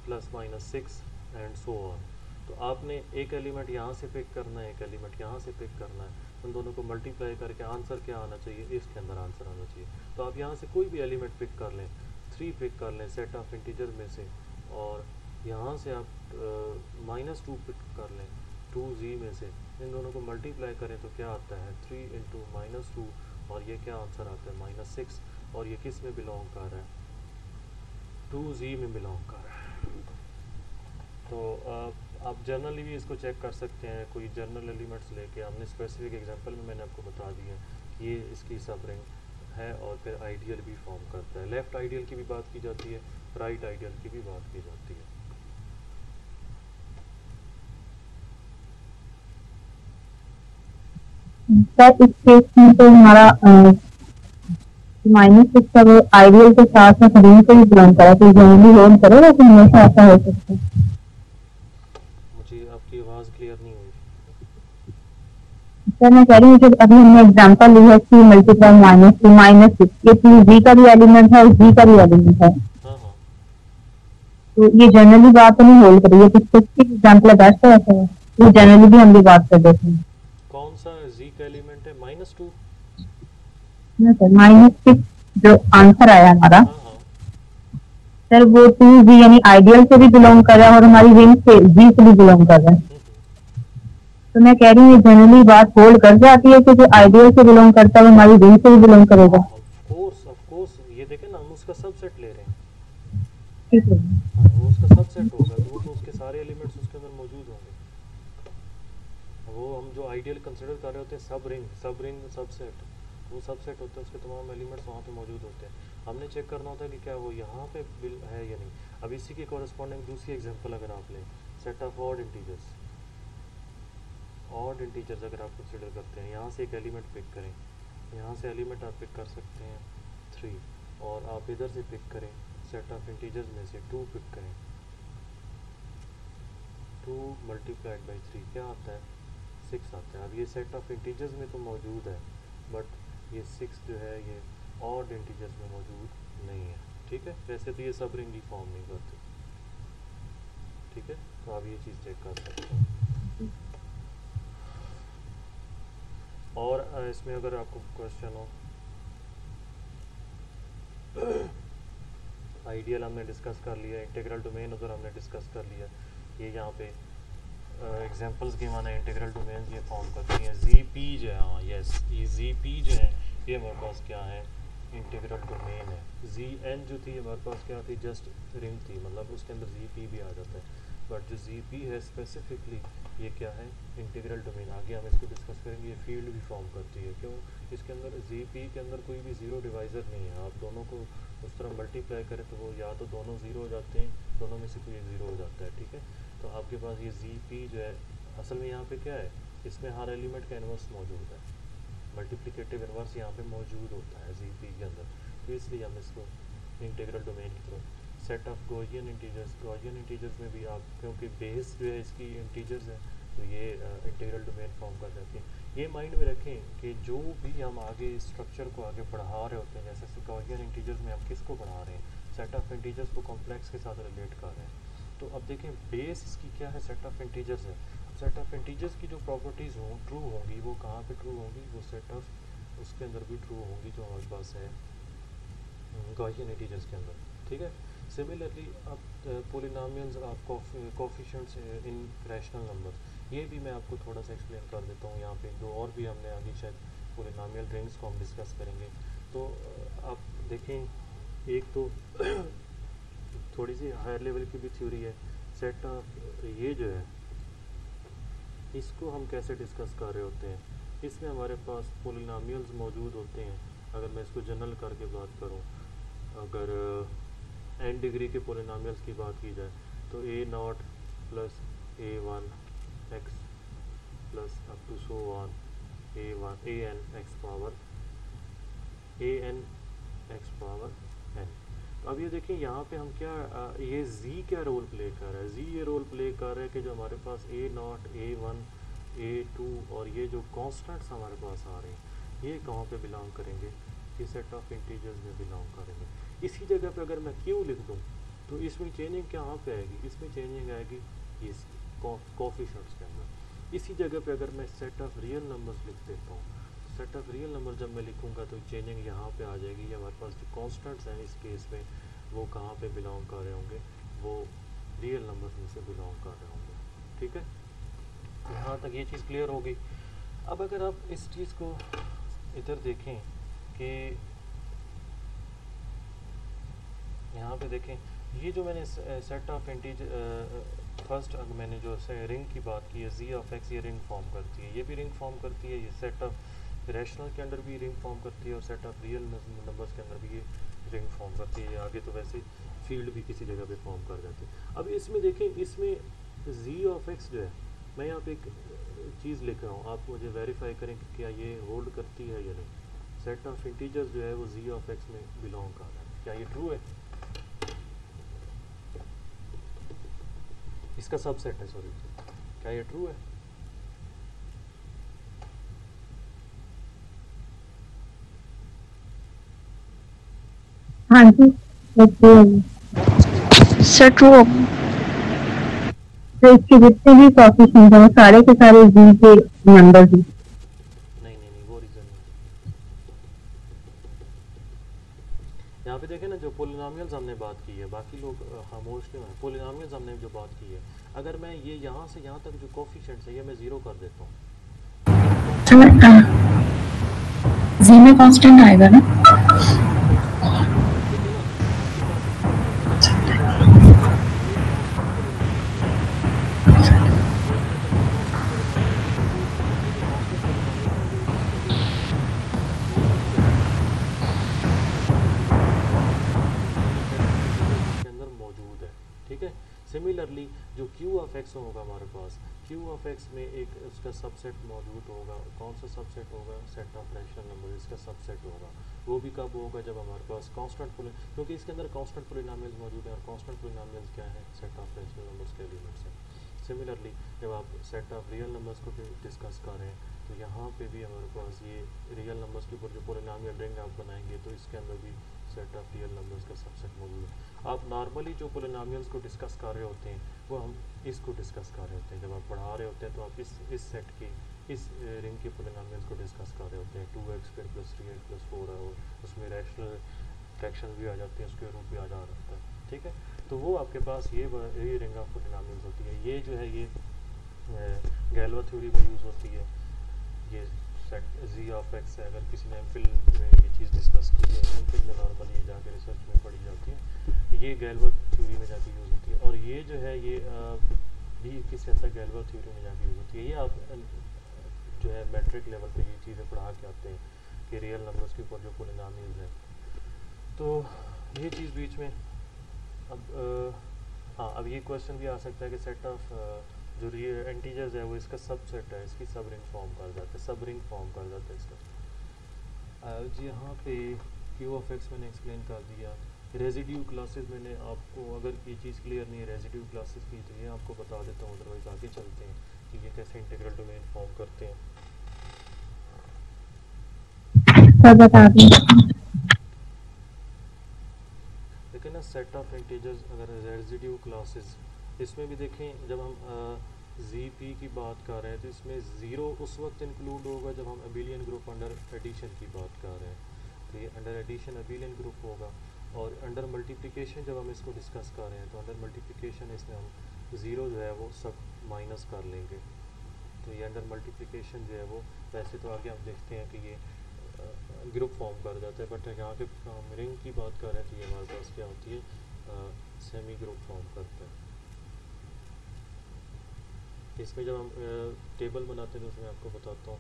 plus minus 6 and so on. तो आपने एक एलिमेंट यहाँ से पिक करना है, एक एलिमेंट यहाँ से पिक करना है, उन दोनों को मल्टीप्लाई करके आंसर क्या आना चाहिए, इसके अंदर आंसर आना चाहिए। तो आप यहाँ से कोई भी एलिमेंट पिक कर लें, 3 पिक कर लें सेट ऑफ इंटीजर में से, और यहाँ से आप -2 पिक कर लें 2z में से, इन दोनों को मल्टीप्लाई करें तो क्या आता है 3 इंटू -2, और ये क्या आंसर आता है -6, और ये किस में बिलोंग कर रहा है 2z में बिलोंग कर रहा है। तो आप जनरली भी इसको चेक कर सकते हैं, कोई जनरल एलिमेंट्स लेके। हमने स्पेसिफिक एग्जांपल में मैंने आपको बता दिया कि ये इसकी सब रिंग है, और फिर आइडियल भी फॉर्म करता है। लेफ़्ट आइडियल की भी बात की जाती है, राइट आइडियल की भी बात की जाती है। सर इस केस में तो हमारा -6 का वो आइडियल के साथ में रिंग से ही बिलोंग करा, तो जनरली होल्ड करेगा तो हमेशा ऐसा हो सकता है। मुझे आपकी आवाज़ क्लियर नहीं हुई सर। मैं कह रही हूँ कि अभी हमने एग्जांपल लिया है कि मल्टीप्लाई -2 -6, ये जी का भी एलिमेंट है और जी का भी एलिमेंट है, हाँ हाँ तो ये जनरली बात नहीं होल्ड करी है, तो स्पेसिफिक एग्जांपल है ऐसा है, ये जनरली भी हम भी बात कर देते हैं। कौन सा जी का एलिमेंट है -2? सर -6 जो आंसर आया हमारा, हाँ हाँ सर वो 2z यानी आइडियल से भी बिलोंग कर रहा है और हमारी रिंग से जी से भी बिलोंग कर रहा है। तो मैं कह रही हूँ जनरली बात होल्ड कर जाती है कि जो आइडियल से बिलोंग करता है वो हमारी रिंग से भी बिलोंग करेगा। ऑफ कोर्स ये देखें ना, हम उसका सबसेट ले रहे हैं, ठीक है, वो उसका सबसेट होगा, तो वो तो उसके सारे एलिमेंट्स उसके अंदर मौजूद होंगे। वो हम जो आइडियल कंसिडर कर रहे होते हैं सब रिंग सबसेट, वो सबसेट होता है, उसके तमाम एलिमेंट्स वहाँ पे मौजूद होते हैं। हमने चेक करना होता है कि क्या वो यहाँ पे बिल है या नहीं। अब इसी के कॉरेस्पॉन्डिंग दूसरी एग्जांपल अगर आप लें, सेट ऑफ ऑड इंटीजर्स अगर आप कंसिडर करते हैं, यहाँ से एक एलिमेंट पिक करें, यहाँ से एलिमेंट आप पिक कर सकते हैं 3, और आप इधर से पिक करें सेट ऑफ इंटीजर्स में से 2 पिक करें, 2 मल्टीप्लाइड बाई 3 क्या आता है 6 आता है। अब ये सेट ऑफ इंटीजर्स में तो मौजूद है, बट ये 6 जो है ये ऑड इंटीजर्स में मौजूद नहीं है, ठीक है। वैसे तो ये सब रिंग ही फॉर्म नहीं करते, ठीक है। तो आप ये चीज़ चेक कर सकते हैं। और इसमें अगर आपको क्वेश्चन हो, आइडियल हमने डिस्कस कर लिया, इंटीग्रल डोमेन उधर हमने डिस्कस कर लिया। ये यहाँ पे एग्जांपल्स के माने इंटीग्रल डोमेन ये फॉर्म करती हैं। जीपी जो है, हाँ यस, ये जीपी जो है ये हमारे पास क्या है इंटीग्रल डोमेन है। जीएन जो थी हमारे पास क्या थी, जस्ट रिंग थी, मतलब उसके अंदर जीपी भी आ जाता है, बट जो जीपी है स्पेसिफिकली ये क्या है इंटीग्रल डोमेन। आगे हम इसको डिस्कस करेंगे। ये फील्ड भी फॉर्म करती है, क्यों, इसके अंदर जीपी के अंदर कोई भी ज़ीरो डिवाइज़र नहीं है। आप दोनों को उस तरह मल्टीप्लाई करें तो वो या तो दोनों ज़ीरो हो जाते हैं, दोनों में से कोई एक ज़ीरो हो जाता है, ठीक है। तो आपके पास ये जीपी जो है असल में यहाँ पे क्या है, इसमें हर एलिमेंट का इन्वर्स मौजूद है, मल्टीप्लिकेटिव इन्वर्स यहाँ पे मौजूद होता है जीपी के अंदर, तो इसलिए हम इसको इंटीग्रल डोमेन की तरफ सेट ऑफ गॉसियन इंटीजर्स में भी आप, क्योंकि बेस जो है इसकी इंटीजर्स है, तो ये इंटीग्रल डोमेन फॉर्म कर जाती है। ये माइंड में रखें कि जो भी हम आगे स्ट्रक्चर को आगे बढ़ा रहे होते हैं, जैसे गॉसियन इंटीजर्स में हम किसको बढ़ा रहे हैं, सेट ऑफ इंटीजर्स को कॉम्प्लेक्स के साथ रिलेट कर रहे हैं। तो अब देखें बेस इसकी क्या है, सेट ऑफ इंटीजर्स है। सेट ऑफ इंटीजर्स की जो प्रॉपर्टीज़ हों ट्रू होंगी, वो कहाँ पे ट्रू होंगी, वो सेट ऑफ उसके अंदर भी ट्रू होंगी जो हमारे पास है गॉसियन इंटीजर्स के अंदर, ठीक है। सिमिलरली अब पोलिनोमियल्स आप कोफिशिएंट्स इन रैशनल नंबर्स, ये भी मैं आपको थोड़ा सा एक्सप्लेन कर देता हूँ। यहाँ पे दो और भी हमने आगे शायद पोलिनोमियल रिंग्स को हम डिस्कस करेंगे। तो आप देखें, एक तो थोड़ी सी हायर लेवल की भी थ्योरी है सेट ऑफ, ये जो है इसको हम कैसे डिस्कस कर रहे होते हैं, इसमें हमारे पास पोलिनोमियल्स मौजूद होते हैं। अगर मैं इसको जनरल करके बात करूं, अगर n डिग्री के पोलिनोमियल्स की बात की जाए तो a0 plus a1 x plus up to so on an x power n। अब ये देखिए यहाँ पे हम क्या ये z क्या रोल प्ले कर रहा है, z ये रोल प्ले कर रहा है कि जो हमारे पास a0 a1 a2 और ये जो कॉन्स्टेंट्स हमारे पास आ रहे हैं ये कहाँ पे बिलोंग करेंगे, ये सेट ऑफ इंटीजर्स में बिलोंग करेंगे। इसी जगह पे अगर मैं q लिख दूँ तो इसमें चेंजिंग कहाँ पे आएगी, इसमें चेंजिंग आएगी इस कोफिशिएंट्स के अंदर। इसी जगह पे अगर मैं सेट ऑफ रियल नंबर्स लिख देता हूँ, सेट ऑफ रियल नंबर जब मैं लिखूँगा तो चेंजिंग यहाँ पे आ जाएगी। ये हमारे पास जो कॉन्स्टेंट्स हैं इस केस में वो कहाँ पे बिलोंग कर रहे होंगे, वो रियल नंबर्स में से बिलोंग कर रहे होंगे, ठीक है। यहाँ तक ये चीज़ क्लियर हो गई। अब अगर आप इस चीज़ को इधर देखें कि यहाँ पे देखें, ये जो मैंने सेट ऑफ इंटीजर फर्स्ट अगर मैंने जो रिंग की बात की है z ऑफ x, ये रिंग फॉर्म करती है, ये भी रिंग फॉर्म करती है, ये सेट ऑफ रैशनल के अंदर भी रिंग फॉर्म करती है और सेट ऑफ रियल नंबर्स के अंदर भी ये रिंग फॉर्म करती है। आगे तो वैसे फील्ड भी किसी जगह पे फॉर्म कर जाती है। अब इसमें देखें, इसमें z ऑफ x जो है, मैं यहाँ पे एक चीज़ लिख रहा हूँ, आप मुझे वेरीफाई करें कि क्या ये होल्ड करती है या नहीं। सेट ऑफ इंटीजर्स जो है वो z ऑफ x में बिलोंग कर रहा है, क्या ये ट्रू है, इसका सबसेट है, सॉरी, क्या ये ट्रू है। हाँ जी, सर ट्रू। तो इसके जितने भी कोफिशिएंट हैं वो सारे के सारे जी के नंबर हैं। नहीं, वो रीज़न नहीं। यहाँ पे देखें ना, जो पोलिनोमियल्स हमने बात की है, बाकी लोग खामोश क्यों हैं, पोलिनोमियल्स हमने जो बात की है, अगर मैं ये यहाँ से यहाँ तक जो कोफिशिएंट्स है ये मैं 0 कर देता हूँ, जी में कांस्टेंट आएगा ना। सिमिलरली जो q ऑफ x होगा हमारे पास, q ऑफ x में एक उसका सबसेट मौजूद होगा। कौन सा सबसेट होगा, सेट ऑफ रैशनल नंबर इसका सबसेट होगा। वो भी कब होगा, जब हमारे पास कांस्टेंट क्योंकि इसके अंदर कांस्टेंट पोलिनोमियल्स मौजूद हैं और कांस्टेंट पोलिनोमियल्स क्या है, सेट ऑफ रैशनल नंबर्स के एलिमेंट्स हैं। सिमिलरली जब आप सेट ऑफ रियल नंबर्स को भी डिस्कस कर रहे हैं तो यहाँ पे भी हमारे पास ये रियल नंबर्स के ऊपर जो पोलिनोमियल रिंग आप बनाएंगे तो इसके अंदर भी सेट ऑफ रियल नंबर्स का सबसेट मौजूद है। आप नॉर्मली जो पोलिनोमियल्स को डिस्कस कर रहे होते हैं वो हम इसको डिस्कस कर रहे होते हैं। जब आप पढ़ा रहे होते हैं तो आप इस सेट की, इस रिंग के पोलिनोमियल्स को डिस्कस कर रहे होते हैं। 2x फिर प्लस 3x प्लस 4 है और उसमें रैशनल फ्रैक्शन भी आ जाते हैं, उसके रूप भी आ जा रहा है, ठीक है। तो वो आपके पास ये रिंग ऑफ पोलिनोमियल्स होती है। ये जो है ये गैलोव थ्योरी में यूज़ होती है। ये सेट z ऑफ x है। अगर किसी ने एमफिल में ये चीज़ डिस्कस की है, एमफिल में नॉर्मली ये जाके रिसर्च में पढ़ी जाती है, ये गैलोव थ्योरी में जाके यूज़ होती है। और ये जो है ये भी किसी हद तक गैलोव थ्योरी में जाके यूज़ होती है। ये आप जो है मैट्रिक लेवल पे ये चीज़ें पढ़ा के आते हैं कि रियल नंबर्स के ऊपर जो पोलिनोमियल्स हैं। तो ये चीज़ बीच में अब ये क्वेश्चन भी आ सकता है कि सेट ऑफ जो इंटीजर्स है वो इसका सबसेट है, इसकी सब रिंग फॉर्म कर जाता है, सब रिंग फॉर्म कर जाता है इसका। जी यहाँ पे q ऑफ x मैंने एक्सप्लेन कर दिया। रेजिड्यू क्लासेस मैंने आपको, अगर ये चीज़ क्लियर नहीं है रेजिड्यू क्लासेस की, तो ये आपको बता देता हूँ, अदरवाइज आगे चलते हैं कि ये कैसे इंटीग्रल डोमेन फॉर्म करते हैं। बता दें। लेकिन ना सेट ऑफ इंटीजर्स अगर रेजिड्यू क्लासेस, इसमें भी देखें जब हम ZP की बात कर रहे हैं तो इसमें ज़ीरो उस वक्त इंक्लूड होगा जब हम अबिलियन ग्रुप अंडर एडिशन की बात कर रहे हैं, तो ये अंडर एडिशन अबिलियन ग्रुप होगा। और अंडर मल्टीप्लिकेशन जब हम इसको डिस्कस कर रहे हैं तो अंडर मल्टीप्लिकेशन इसमें हम ज़ीरो जो है वो सब माइनस कर लेंगे, तो ये अंडर मल्टीप्लिकेशन जो है वो, वैसे तो आगे हम देखते हैं कि ये ग्रुप फॉर्म कर जाता है, बट यहाँ पे हम रिंग की बात कर रहे हैं तो ये हमारे पास क्या होती है, सेमी ग्रुप फॉर्म करता है। इसमें जब हम टेबल बनाते हैं तो उसमें आपको बताता हूँ,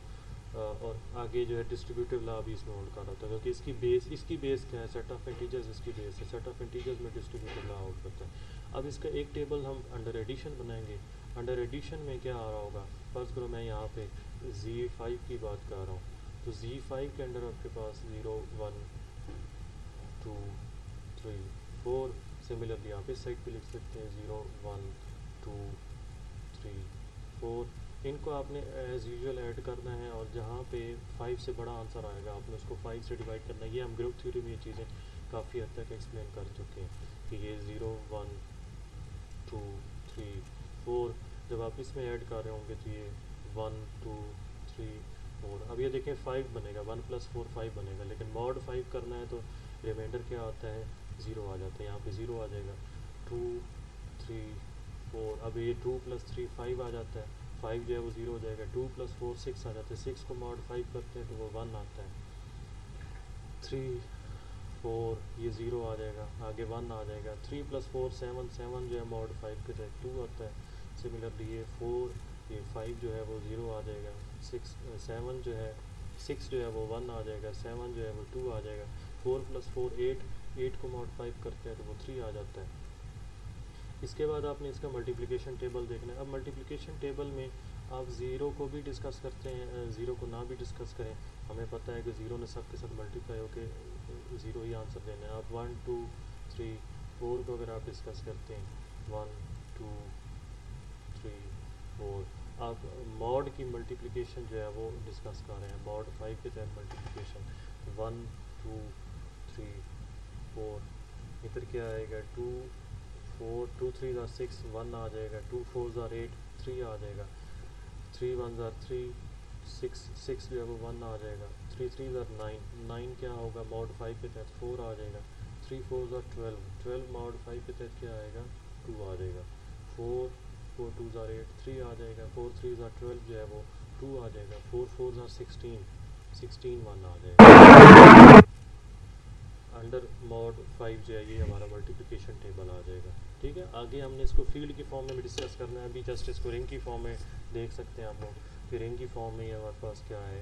और आगे जो है डिस्ट्रीब्यूटिव लॉ भी इसमें होल्ड कर रहा था, क्योंकि इसकी बेस क्या है, सेट ऑफ इंटीजर्स इसकी बेस है, सेट ऑफ इंटीजर्स में डिस्ट्रीब्यूटिव लॉ होल्ड करता है। अब इसका एक टेबल हम अंडर एडिशन बनाएंगे। अंडर एडिशन में क्या आ रहा होगा, फर्स्ट करो मैं यहाँ पे Z5 की बात कर रहा हूँ, तो Z5 के अंडर आपके पास 0 1 2 3 4, सिमिलरली यहाँ पे साइड पे लिख सकते हैं 0 1 2 3 4, इनको आपने एज यूजुअल ऐड करना है, और जहाँ पे 5 से बड़ा आंसर आएगा आपने उसको 5 से डिवाइड करना है। ये हम ग्रुप थ्योरी में ये चीज़ें काफ़ी हद तक एक्सप्लेन कर चुके हैं कि ये 0 1 2 3 4 जब आप इसमें ऐड कर रहे होंगे तो ये 1 2 3 4, अब ये देखें 5 बनेगा, 1 + 4 5 बनेगा, लेकिन मॉड 5 करना है तो रिमाइंडर क्या आता है, 0 आ जाता है, यहाँ पे 0 आ जाएगा। 2 3 4, अब ये 2 + 3 5 आ जाता है, 5 जो है वो 0 हो जाएगा। 2 + 4 6 आ जाता है, 6 को मॉड 5 करते हैं तो वो 1 आता है। 3 4 ये 0 आ जाएगा, आगे 1 आ जाएगा। 3 + 4 7, 7 जो है मॉड 5 के तहत 2 आता है। सिमिलरली ये 4 ये 5 जो है वो 0 आ जाएगा। 7 जो है 6 जो है वो 1 आ जाएगा, 7 जो है वो 2 आ जाएगा। 4 + 4 8, 8 को मॉड 5 करते हैं तो वो 3 आ जाता है। इसके बाद आपने इसका मल्टीप्लिकेशन टेबल देखना है। अब मल्टीप्लिकेशन टेबल में आप ज़ीरो को भी डिस्कस करते हैं, ज़ीरो को ना भी डिस्कस करें, हमें पता है कि ज़ीरो ने सब के साथ मल्टीप्लाई होकर ज़ीरो ही आंसर देना है। आप 1 2 3 4 को अगर आप डिस्कस करते हैं 1 2 3 4, आप मॉड की मल्टीप्लिकेशन जो है वो डिस्कस कर रहे हैं, मॉड 5 के तहत मल्टीप्लिकेशन 1 2 3 4, इधर क्या आएगा 2 4 2 3 6 1 आ जाएगा। 2 4 8 3 आ जाएगा। 3 1 3 6 6 जो है वो 1 आ जाएगा। 3 3 9 9 क्या होगा मॉड 5 के तहत 4 आ जाएगा। 3 4 12 12 मॉड 5 के तहत क्या आएगा 2 आ जाएगा। 4 4 2 8 3 आ जाएगा। 4 3 12 जो है वो 2 आ जाएगा। 4 4 16 16 1 आ जाएगा। अंडर मॉड 5 जो है ये हमारा मल्टीप्लिकेशन टेबल आ जाएगा। ठीक है, आगे हमने इसको फील्ड की फॉर्म में भी डिस्कस करना है। अभी जस्ट इसको रिंग की फॉर्म में देख सकते हैं आप लोग कि रिंग की फॉर्म में हमारे पास क्या है,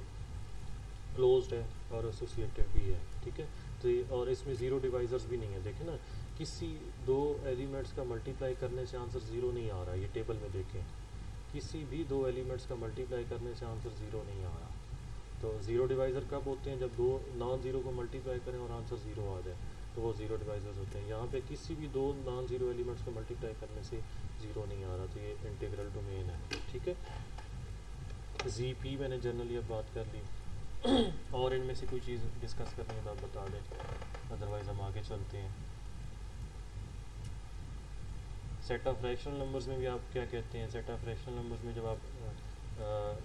क्लोज्ड है और एसोसिएटिव भी है। ठीक है, तो ये और इसमें ज़ीरो डिवाइजर्स भी नहीं है। देखें ना, किसी दो एलिमेंट्स का मल्टीप्लाई करने से आंसर ज़ीरो नहीं आ रहा है। ये टेबल में देखें, किसी भी दो एलिमेंट्स का मल्टीप्लाई करने से आंसर ज़ीरो नहीं आ रहा। तो ज़ीरो डिवाइज़र कब होते हैं, जब दो नॉन ज़ीरो को मल्टीप्लाई करें और आंसर ज़ीरो आ जाए, तो वो ज़ीरो डिवाइजर्स होते हैं। यहाँ पे किसी भी दो नॉन ज़ीरो एलिमेंट्स को मल्टीप्लाई करने से ज़ीरो नहीं आ रहा, तो ये इंटीग्रल डोमेन है। ठीक है, ZP मैंने जनरली अब बात कर ली और इनमें से कोई चीज़ डिस्कस करनी है तो आप बता दें, अदरवाइज़ हम आगे चलते हैं। सेट ऑफ रैशनल नंबर्स में भी आप क्या कहते हैं, सेट ऑफ रैशनल नंबर्स में जब आप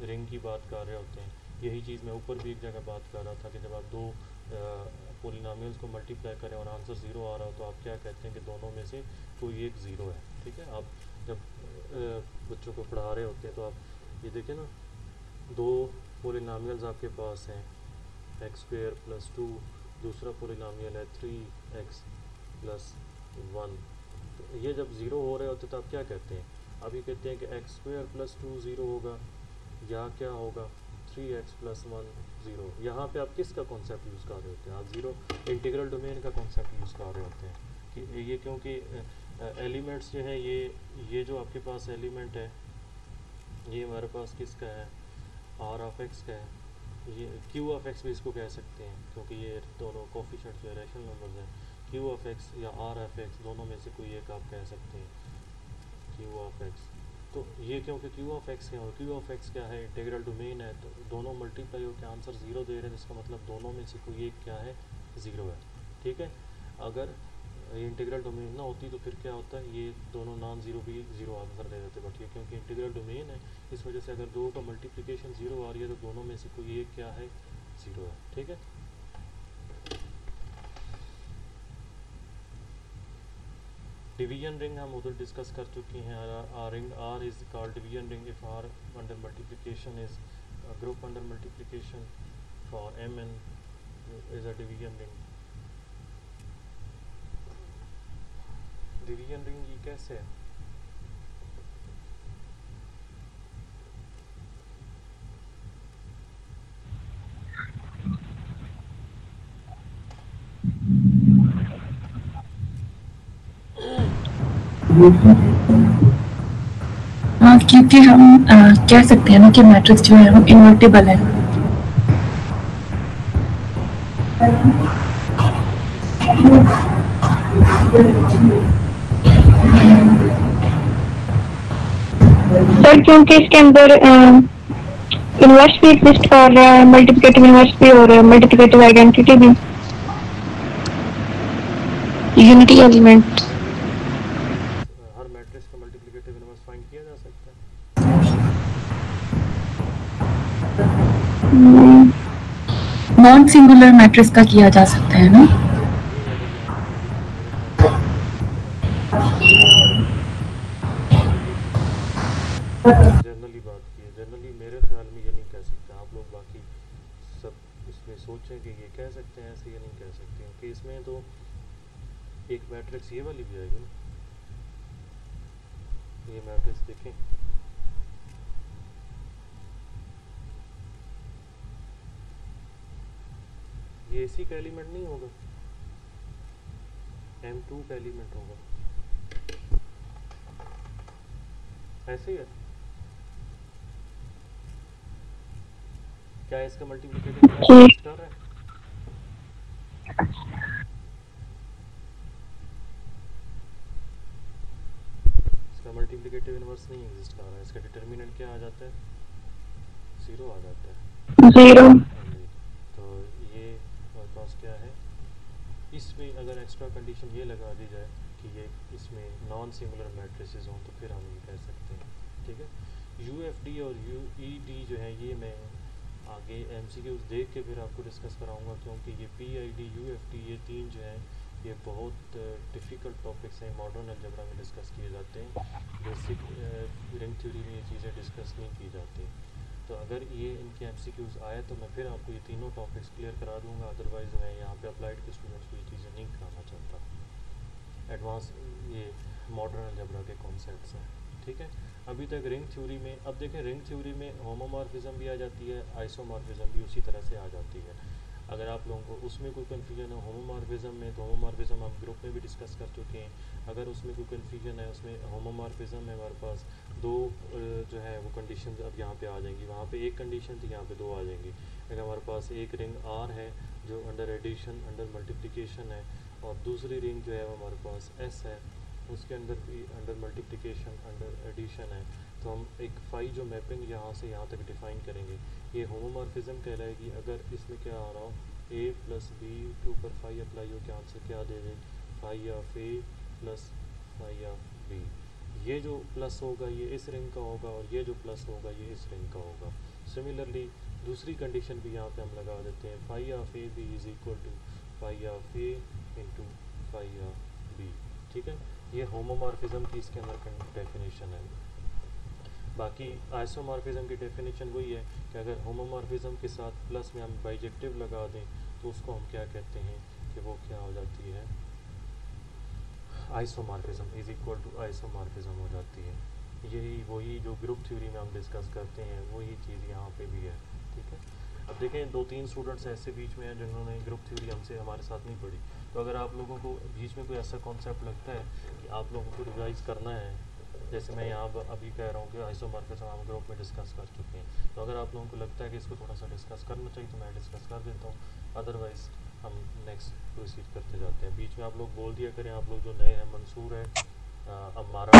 रिंग की बात कर रहे होते हैं, यही चीज़ मैं ऊपर भी एक जगह बात कर रहा था कि जब आप दो पोलिनोमियल्स को मल्टीप्लाई करें और आंसर ज़ीरो आ रहा हो तो आप क्या कहते हैं कि दोनों में से कोई एक ज़ीरो है। ठीक है, आप जब बच्चों को पढ़ा रहे होते हैं तो आप ये देखें ना, दो पोलिनोमियल्स आपके पास हैं x² + 2, दूसरा पोलिनोमियल है 3x + 1। तो ये जब ज़ीरो हो रहे होते तो आप क्या कहते हैं, आप ये कहते हैं कि x² + 2 ज़ीरो होगा या क्या होगा 3x + 1 ज़ीरो। यहाँ पे आप किसका कॉन्सेप्ट यूज़ कर रहे होते हैं, आप ज़ीरो इंटीग्रल डोमेन का कॉन्सेप्ट यूज़ कर रहे होते हैं कि ये, क्योंकि एलिमेंट्स जो है ये जो आपके पास एलिमेंट है ये हमारे पास किसका है, R(x) का है, ये Q(x) भी इसको कह सकते हैं क्योंकि ये दोनों कोफिशिएंट जो है रैशनल नंबर्स हैं। क्यू ऑफ एक्स या आर ऑफ एक्स, दोनों में से कोई एक आप कह सकते हैं क्यू ऑफ एक्स। तो ये क्योंकि क्यू ऑफ एक्स क्या है, क्यू ऑफ एक्स क्या है, इंटीग्रल डोमेन है, तो दोनों मल्टीप्लाई होकर आंसर 0 दे रहे हैं, जिसका मतलब दोनों में से कोई एक क्या है, 0 है। ठीक है, अगर ये इंटीग्रल डोमेन ना होती तो फिर क्या होता है, ये दोनों नॉन ज़ीरो भी 0 आंसर दे देते, बट ये क्योंकि इंटीग्रल डोमेन है इस वजह से अगर दो का मल्टीप्लिकेशन 0 आ रही है तो दोनों में से कोई एक क्या है, 0 है। ठीक है, डिवीजन रिंग हम उधर डिस्कस कर चुके हैं। Ring R is called division ring if R under multiplication is group under multiplication for M n is a division ring. Division ring ये कैसे है, हाँ, क्योंकि हम कह सकते हैं ना कि मैट्रिक्स जो है वो इन्वर्टिबल है। सर क्योंकि इसके अंदर इन्वर्स भी एग्जिस्ट कर रहा है, मल्टीप्लिकेटिव इन्वर्स भी और मल्टीप्लिकेटिव आइडेंटिटी भी, यूनिटी एलिमेंट। हर मैट्रिक्स का मल्टीप्लिकेटिव इन्वर्स फाइंड किया जा सकता है। नॉन सिंगुलर मैट्रिक्स का किया जा सकता है ना। जनरली बात की है, जनरली मेरे ख्याल में ये नहीं कह सकते, आप लोग बाकी सब इसमें सोचें कि ये कह सकते हैं, ऐसे ये नहीं कह सकते, क्योंकि इसमें तो एक मैट्रिक्स ये वाली भी आएगी ना, ये मैट्रिक्स देखें, ये इसी का एलिमेंट नहीं होगा, M2 का एलिमेंट होगा, ऐसे ही है। क्या इसका मल्टीप्लिकेटिव एग्जिस्ट कर रहा है, इसका मल्टीप्लिकेटिव इनवर्स नहीं एग्जिस्ट कर रहा है, इसका डिटरमिनेंट क्या आ जाता है, 0 आ जाता है, 0। तो ये हमारे पास क्या है, इसमें अगर एक्स्ट्रा कंडीशन ये लगा दी जाए कि ये इसमें नॉन सिंगुलर मैट्रिसेस हों तो फिर हम ये कह सकते हैं। ठीक है, UFD और UED जो है ये मैं आगे MCQs देख के फिर आपको डिस्कस कराऊंगा, क्योंकि ये PID UFD ये तीन जो हैं ये बहुत डिफ़िकल्ट टॉपिक्स हैं, मॉडर्न अलजेब्रा में डिस्कस किए जाते हैं, बेसिक रिंग थ्योरी में ये चीज़ें डिस्कस नहीं की जाती। तो अगर ये इनके MCQs आए तो मैं फिर आपको ये तीनों टॉपिक्स क्लियर करा दूंगा, अदरवाइज़ मैं यहाँ पे अप्लाइड के स्टूडेंट्स को ये चीज़ें नहीं कराना चाहता, एडवांस ये मॉडर्न अलजेब्रा के कॉन्सेप्ट्स हैं। ठीक है, अभी तक रिंग थ्योरी में, अब देखें रिंग थ्योरी में होमोमॉर्फिज्म भी आ जाती है, आइसोमॉर्फिज्म भी उसी तरह से आ जाती है। अगर आप लोगों को उसमें कोई कन्फ्यूजन है होमोमॉर्फिज्म में, तो होमोमॉर्फिज्म हम ग्रुप में भी डिस्कस कर चुके हैं। अगर उसमें कोई कन्फ्यूजन है, उसमें होमोमॉर्फिज्म में हमारे पास दो जो है वो कंडीशन अब यहाँ पे आ जाएंगी, वहाँ पे एक कंडीशन थी, यहाँ पे दो आ जाएंगी। अगर हमारे पास एक रिंग R है जो अंडर एडिशन अंडर मल्टीप्लिकेशन है, और दूसरी रिंग जो है वो हमारे पास S है, उसके अंदर भी अंडर मल्टीप्लिकेशन अंडर एडिशन है, तो हम एक फाई जो मैपिंग यहाँ से यहाँ तक डिफ़ाइन करेंगे, ये होमोमॉर्फिज्म कहलाएगी। अगर इसमें क्या आ रहा हो, A + B के ऊपर फाई अप्लाई हो, क्या आंसर क्या दे दें, phi of A + phi of B। ये जो प्लस होगा ये इस रिंग का होगा, और ये जो प्लस होगा ये इस रिंग का होगा। सिमिलरली दूसरी कंडीशन भी यहाँ पे हम लगा देते हैं, phi of AB = phi of A × phi of B। ठीक है, ये होमोमॉर्फिज्म की इसके अंदर डेफिनेशन है। बाकी आइसोमॉर्फिज्म की डेफिनेशन वही है कि अगर होमोमॉर्फिज्म के साथ प्लस में हम बाइजेक्टिव लगा दें तो उसको हम क्या कहते हैं कि वो क्या हो जाती है, आइसोमॉर्फिज्म = आइसोमॉर्फिज्म हो जाती है। यही वही जो ग्रुप थ्योरी में हम डिस्कस करते हैं वही चीज़ यहाँ पे भी है। ठीक है, अब देखें 2-3 स्टूडेंट्स ऐसे बीच में हैं जिन्होंने ग्रुप थ्योरी हमसे हमारे साथ नहीं पढ़ी, तो अगर आप लोगों को बीच में कोई ऐसा कॉन्सेप्ट लगता है कि आप लोगों को रिवाइज़ करना है, जैसे मैं यहाँ अभी कह रहा हूँ कि आइसोमॉर्फिज्म हम ग्रुप में डिस्कस कर चुके हैं, तो अगर आप लोगों को लगता है कि इसको थोड़ा सा डिस्कस करना चाहिए तो मैं डिस्कस कर देता हूँ, अदरवाइज़ हम नेक्स्ट प्रोसीड करते जाते हैं। बीच में आप लोग बोल दिया करें, आप लोग जो नए हैं, मंसूर है, अम्मारा,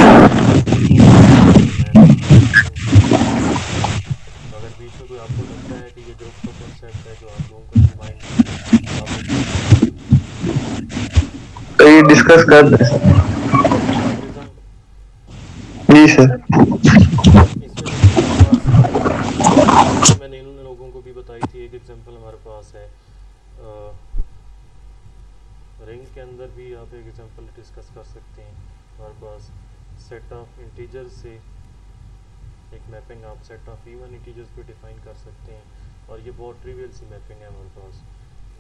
अगर बीच में कोई आपको लगता है कि ये ग्रुप का कॉन्सेप्ट है जो आप लोगों का माइंड तो ये डिस्कस कर दें। जी सर। इसमें मैंने इन लोगों को भी बताई थी, एक एग्जांपल हमारे पास है रिंग के अंदर भी आप एक एग्जांपल डिस्कस कर सकते हैं। हमारे पास सेट ऑफ इंटीजर्स से एक मैपिंग आप सेट ऑफ इवन इंटीजर्स पे डिफाइन कर सकते हैं, और ये बहुत ट्रिवियल सी मैपिंग है हमारे पास।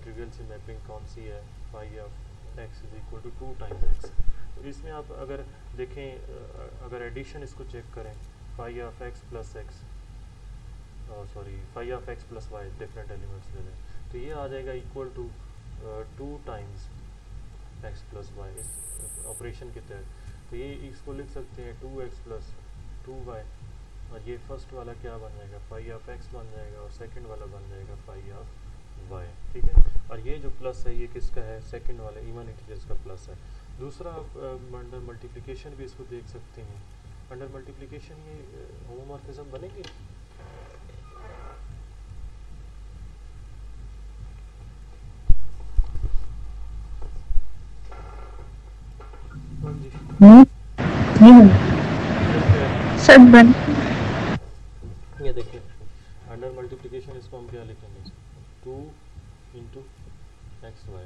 ट्रिवियल सी मैपिंग कौन सी है? Phi of x is equal to 2 times x। तो इसमें आप अगर देखें, अगर एडिशन इसको चेक करें, phi of x plus x, sorry phi of x plus y, different elements ले लें, तो ये आ जाएगा equal to 2 times x plus y इस ऑपरेशन के तहत। तो ये इसको लिख सकते हैं 2x प्लस 2y, और ये फर्स्ट वाला क्या बन जाएगा? फाई ऑफ x बन जाएगा, और सेकंड वाला बन जाएगा फाई ऑफ y। ठीक है, और ये जो प्लस है ये किसका है? सेकंड वाले इवन इंटीजर्स का प्लस है। दूसरा आप अंडर मल्टीप्लिकेशन भी इसको देख सकते हैं। अंडर मल्टीप्लिकेशन ये होमोमॉर्फिज्म बनेगी। सब बन। ये देखिए अंडर मल्टीप्लिकेशन, इसको हम क्या लिखेंगे? 2 इंटू एक्स वाई।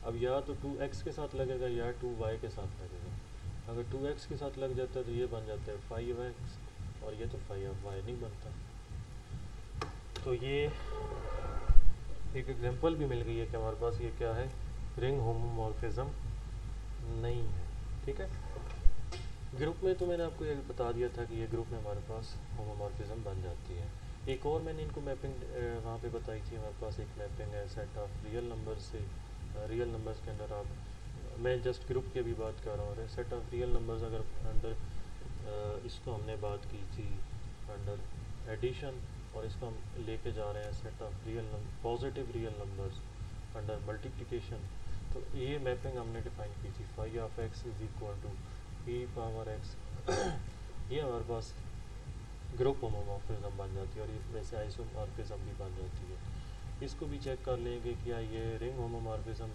अब या तो 2x के साथ लगेगा या 2y के साथ लगेगा। अगर 2x के साथ लग जाता है तो ये बन जाता है 5x, और ये तो 5y नहीं बनता। तो ये एक एग्जांपल भी मिल गई है कि हमारे पास ये क्या है? रिंग होमोमॉर्फिज्म नहीं है। ठीक है, ग्रुप में तो मैंने आपको ये बता दिया था कि ये ग्रुप में हमारे पास होमोमॉर्फिज्म बन जाती है। एक और मैंने इनको मैपिंग वहाँ पे बताई थी। हमारे पास एक मैपिंग है सेट ऑफ रियल नंबर से। रियल नंबर्स के अंदर आप, मैं जस्ट ग्रुप की भी बात कर रहा हूँ, सेट ऑफ रियल नंबर्स अगर अंडर इसको हमने बात की थी अंडर एडिशन, और इसको हम लेके जा रहे हैं set of real positive real numbers under multiplication. तो ये मैपिंग हमने डिफाइन की थी, phi of x is equal to e power x। ये हमारे पास ग्रुप होमोमॉर्फिज्म बन जाती है, और ये वैसे आइसोमॉर्फिज्म भी बन जाती है। इसको भी चेक कर लेंगे क्या ये रिंग होमोमॉर्फिज्म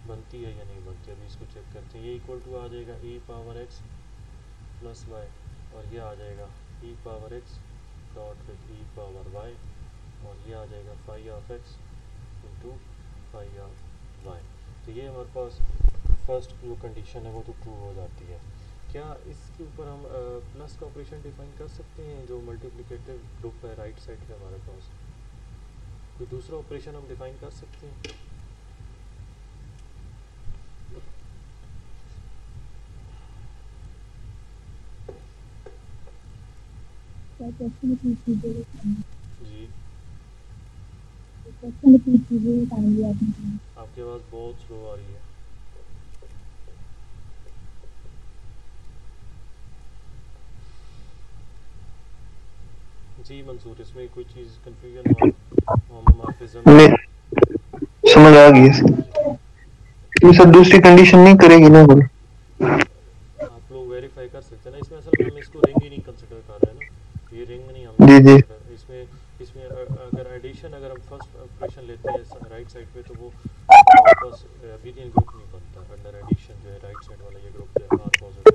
बनती है या नहीं बनती। अभी इसको चेक करते हैं। ये इक्वल टू आ जाएगा e power x plus y, और ये आ जाएगा e power x dot with e power y, और ये आ जाएगा phi of x into phi of y। तो ये हमारे पास फर्स्ट जो कंडीशन है वो तो ट्रू हो जाती है। क्या इसके ऊपर हम प्लस का ऑपरेशन डिफाइन कर सकते हैं? जो मल्टीप्लिकेटिव ग्रुप है राइट साइड पे हमारे पास, कोई दूसरा ऑपरेशन हम डिफाइन कर सकते हैं? जी, आपकी आवाज़ बहुत स्लो आ रही है। जी मंसूर, इसमें कोई चीज़ कंफ्यूजन होमोमॉर्फिज्म नहीं समझ आ गई है सर। दूसरी कंडीशन नहीं करेगी ना बोले? आप लोग वेरीफाई कर सकते हैं ना। इसमें असल में हम इसको रिंग ही नहीं कंसिडर कर रहे हैं ना, ये रिंग नहीं हम जी जी। इसमें अगर एडिशन, अगर हम फर्स्ट ऑपरेशन लेते हैं राइट साइड पे, तो वो बस अबेलियन ग्रुप नहीं बनता। अंडर एडिशन जो है राइट साइड वाला ये ग्रुप जो है आर पॉजिटिव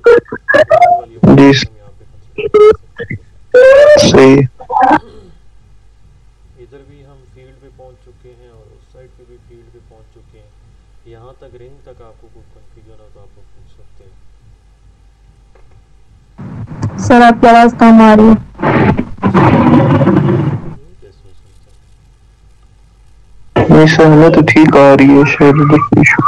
वाली हम यहाँ पे कंसीडर कर सकते हैं। सही। इधर भी हम फील्ड पे पहुंच चुके हैं, और उस साइड पे भी फील्ड पे पहुंच चुके हैं। यहाँ तक रिंग तक आपको कोई कंफ्यूजन हो तो आप लोग पूछ सकते हैं। सर आपकी आवाज कम आ रही है। नहीं सर, हमें तो ठीक आ रही है, शायद उधर कोई इशू।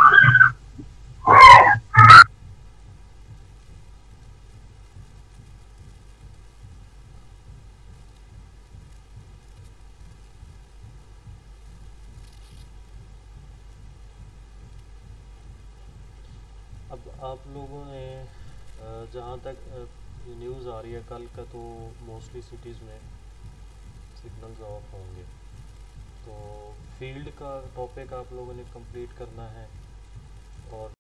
अब आप लोगों ने जहाँ तक न्यूज़ आ रही है कल का, तो मोस्टली सिटीज़ में सिग्नल्स ऑफ होंगे, तो फील्ड का टॉपिक आप लोगों ने कंप्लीट करना है और